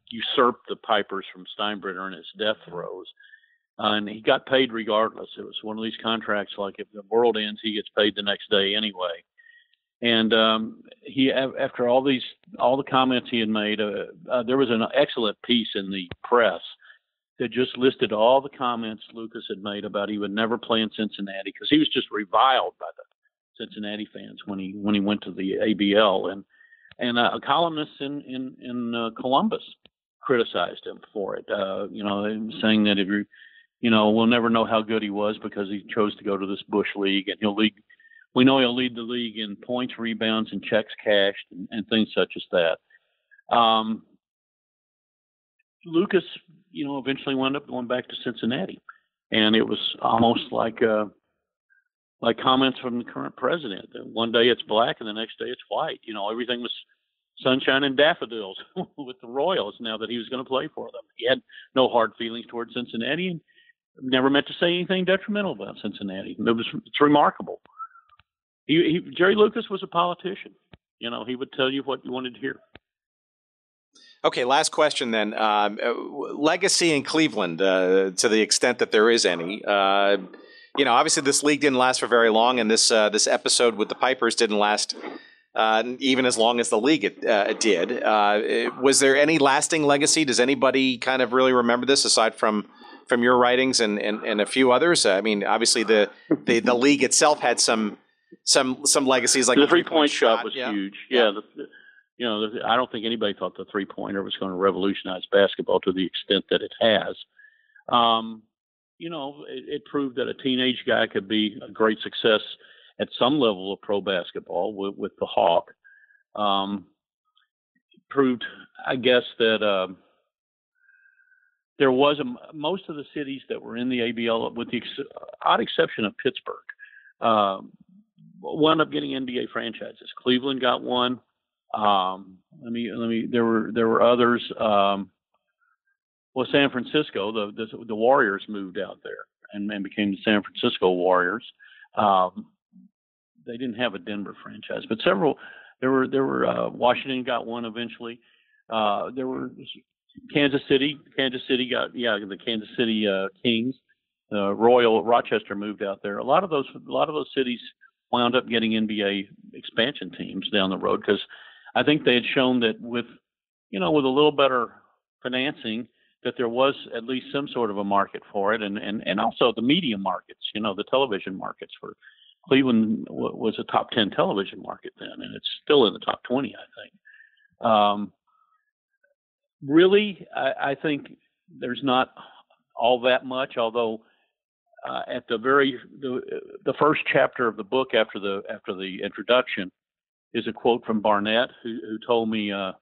usurp the Pipers from Steinbrenner in his death throes. And he got paid regardless. It was one of these contracts like if the world ends, he gets paid the next day anyway. And he, after all the comments he had made, there was an excellent piece in the press that just listed all the comments Lucas had made about he would never play in Cincinnati because he was just reviled by the Cincinnati fans when he went to the ABL, and a columnist in Columbus criticized him for it, saying that if we'll never know how good he was because he chose to go to this Bush League, and we know he'll lead the league in points, rebounds, and checks cashed, and things such as that. Lucas, eventually wound up going back to Cincinnati, and it was almost like comments from the current president. One day it's black, and the next day it's white. Everything was sunshine and daffodils with the Royals now that he was going to play for them. He had no hard feelings towards Cincinnati and never meant to say anything detrimental about Cincinnati. It's remarkable. Jerry Lucas was a politician. He would tell you what you wanted to hear. Okay, last question then. Legacy in Cleveland, to the extent that there is any. Obviously this league didn't last for very long, and this episode with the Pipers didn't last even as long as the league did. Was there any lasting legacy? Does anybody kind of really remember this aside from your writings and a few others? I mean, obviously the league itself had some legacies, like the 3-point shot was huge. Yeah, I don't think anybody thought the three-pointer was going to revolutionize basketball to the extent that it has. It proved that a teenage guy could be a great success at some level of pro basketball with the Hawk. Proved, I guess, that there was most of the cities that were in the ABL, with the odd exception of Pittsburgh, wound up getting NBA franchises. Cleveland got one. There were others. San Francisco, the Warriors moved out there and became the San Francisco Warriors. They didn't have a Denver franchise, but several. There were Washington got one eventually. There were Kansas City. Kansas City got the Kansas City Kings. Rochester moved out there. A lot of those cities wound up getting NBA expansion teams down the road because I think they had shown that with a little better financing, that there was at least some sort of a market for it, and also the media markets, the television markets. For Cleveland was a top 10 television market then, and it's still in the top 20, I think. Really, I think there's not all that much, although at the first chapter of the book after the introduction is a quote from Barnett, who told me, I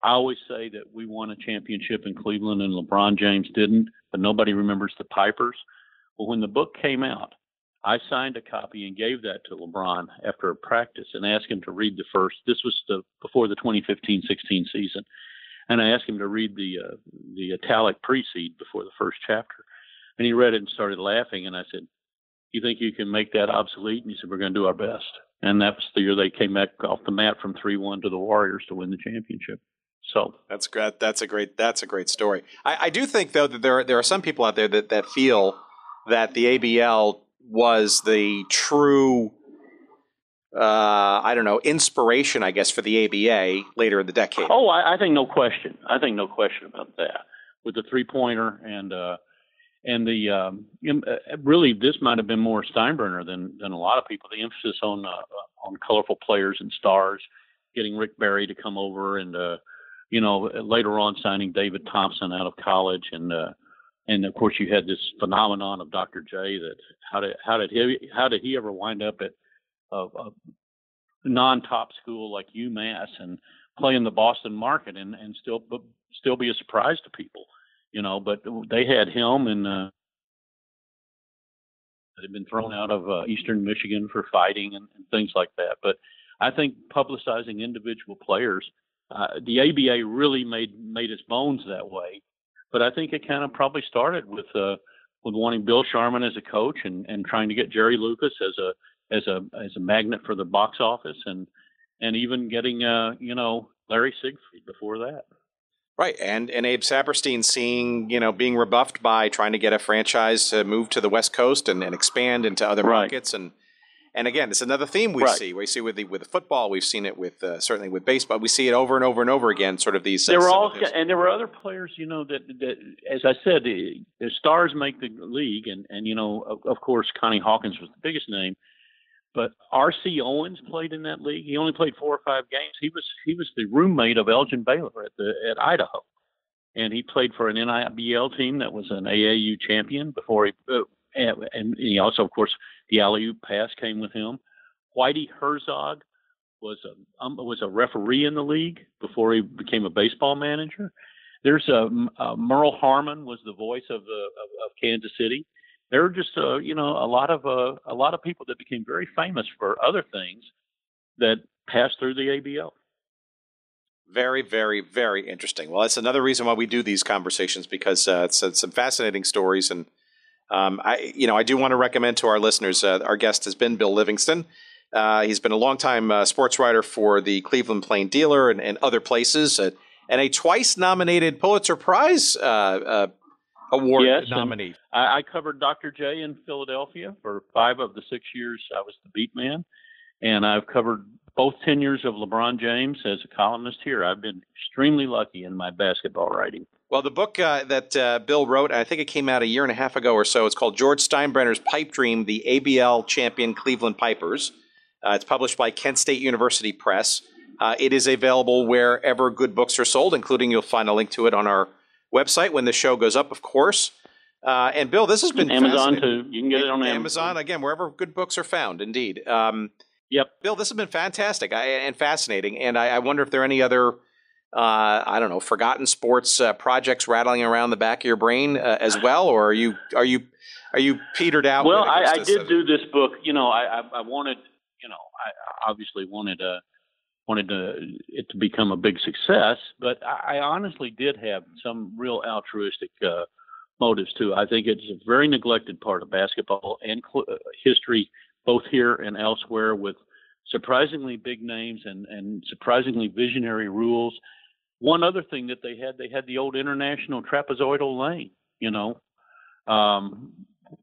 always say that we won a championship in Cleveland and LeBron James didn't, but nobody remembers the Pipers. Well, when the book came out, I signed a copy and gave that to LeBron after a practice and asked him to read this was before the 2015-16 season. And I asked him to read the italic precede before the first chapter. And he read it and started laughing. And I said, "You think you can make that obsolete?" And he said, "We're going to do our best." And that was the year they came back off the mat from 3-1 to the Warriors to win the championship. So that's great. That's a great story. I do think, though, that there are some people out there that feel that the ABL was the true, inspiration, I guess, for the ABA later in the decade. Oh, I think no question. I think no question about that. With the three-pointer and really, this might have been more Steinbrenner than a lot of people. The emphasis on colorful players and stars, getting Rick Barry to come over, and later on signing David Thompson out of college, and of course you had this phenomenon of Dr. J. That how did he ever wind up at a non-top school like UMass and play in the Boston market and still be a surprise to people, But they had him, and had been thrown out of Eastern Michigan for fighting and things like that. But I think publicizing individual players, the ABA really made its bones that way. But I think it kind of probably started with wanting Bill Sharman as a coach and trying to get Jerry Lucas as a magnet for the box office, and even getting Larry Siegfried before that. Right, and Abe Saperstein being rebuffed by trying to get a franchise to move to the West Coast and expand into other markets, and again, it's another theme we see. We see with the football, we've seen it with certainly with baseball. We see it over and over and over again. Sort of these. There were other players, that as I said, the stars make the league, and of course Connie Hawkins was the biggest name. But R.C. Owens played in that league. He only played 4 or 5 games. He was the roommate of Elgin Baylor at Idaho, and he played for an NIBL team that was an AAU champion before and he also, of course, the alley-oop pass came with him. Whitey Herzog was a referee in the league before he became a baseball manager. There's Merle Harmon was the voice of Kansas City. There were just a lot of people that became very famous for other things that passed through the ABL. Very, very, very interesting. Well, that's another reason why we do these conversations, because it's some fascinating stories. And I do want to recommend to our listeners. Our guest has been Bill Livingston. He's been a longtime sports writer for the Cleveland Plain Dealer and other places, and a twice nominated Pulitzer Prize Award nominee. I covered Dr. J in Philadelphia for 5 of the 6 years I was the beat man, and I've covered both tenures of LeBron James as a columnist here. I've been extremely lucky in my basketball writing. Well, the book that Bill wrote, I think it came out a year and a half ago or so. It's called George Steinbrenner's Pipe Dream, the ABL Champion Cleveland Pipers. It's published by Kent State University Press. It is available wherever good books are sold, including you'll find a link to it on our website when the show goes up, of course. And Bill, this has been Amazon too. You can get it on Amazon. Again, wherever good books are found, indeed. Yep. Bill, this has been fantastic and fascinating. And I wonder if there are any other, I don't know, forgotten sports projects rattling around the back of your brain as well, or are you petered out? Well, I did do this book. I wanted, I obviously wanted it to become a big success, but I honestly did have some real altruistic motives too. I think it's a very neglected part of basketball and history, both here and elsewhere, with surprisingly big names and surprisingly visionary rules. One other thing that they had the old international trapezoidal lane.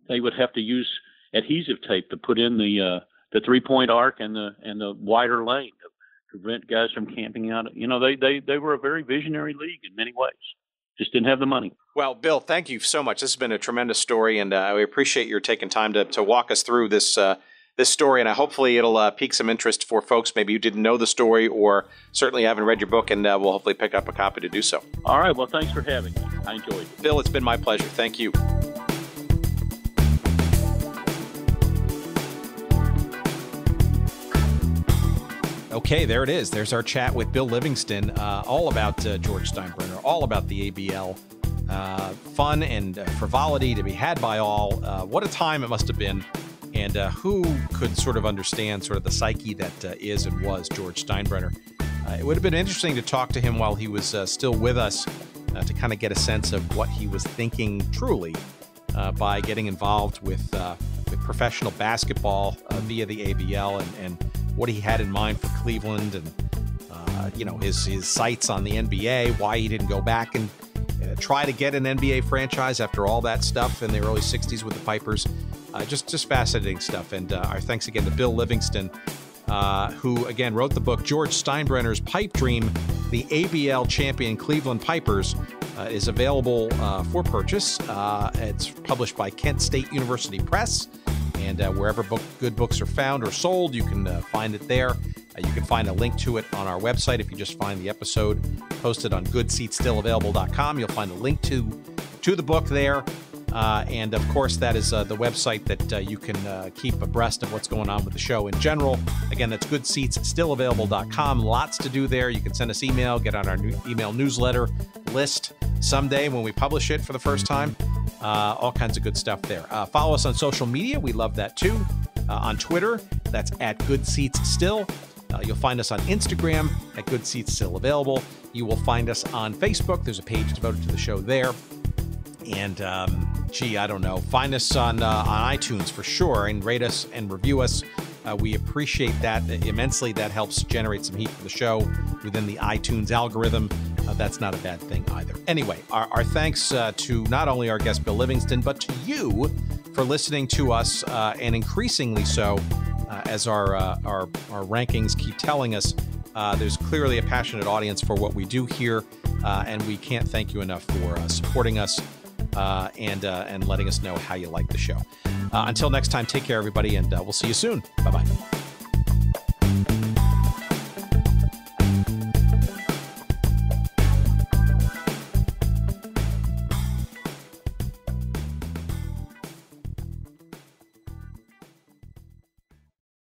They would have to use adhesive tape to put in the 3-point arc and the wider lane to prevent guys from camping out. They were a very visionary league in many ways. Just didn't have the money. Well, Bill, thank you so much. This has been a tremendous story, and we appreciate your taking time to walk us through this story, and hopefully it'll pique some interest for folks maybe who didn't know the story or certainly haven't read your book, and we'll hopefully pick up a copy to do so. All right. Well, thanks for having me. I enjoyed it. Bill, it's been my pleasure. Thank you. Okay, there it is. There's our chat with Bill Livingston, all about George Steinbrenner, all about the ABL. Fun and frivolity to be had by all. What a time it must have been. And who could sort of understand sort of the psyche that is and was George Steinbrenner. It would have been interesting to talk to him while he was still with us to kind of get a sense of what he was thinking truly by getting involved with professional basketball via the ABL and what he had in mind for Cleveland and, his sights on the NBA, why he didn't go back and try to get an NBA franchise after all that stuff in the early 60s with the Pipers. Just fascinating stuff. And our thanks again to Bill Livingston, who, again, wrote the book George Steinbrenner's Pipe Dream, the ABL Champion Cleveland Pipers, is available for purchase. It's published by Kent State University Press. And wherever good books are found or sold, you can find it there. You can find a link to it on our website. If you just find the episode posted on goodseatsstillavailable.com, you'll find a link to the book there. And, of course, that is the website that you can keep abreast of what's going on with the show in general. Again, that's goodseatsstillavailable.com. Lots to do there. You can send us email, get on our email newsletter list someday when we publish it for the first time. All kinds of good stuff there. Follow us on social media. We love that, too. On Twitter, that's at goodseatsstill. You'll find us on Instagram at goodseatsstillavailable. You will find us on Facebook. There's a page devoted to the show there. And, I don't know. Find us on iTunes for sure and rate us and review us. We appreciate that immensely. That helps generate some heat for the show within the iTunes algorithm. That's not a bad thing either. Anyway, our thanks to not only our guest Bill Livingston, but to you for listening to us, and increasingly so as our rankings keep telling us. There's clearly a passionate audience for what we do here, and we can't thank you enough for supporting us and letting us know how you like the show. Until next time, take care, everybody, and we'll see you soon. Bye-bye.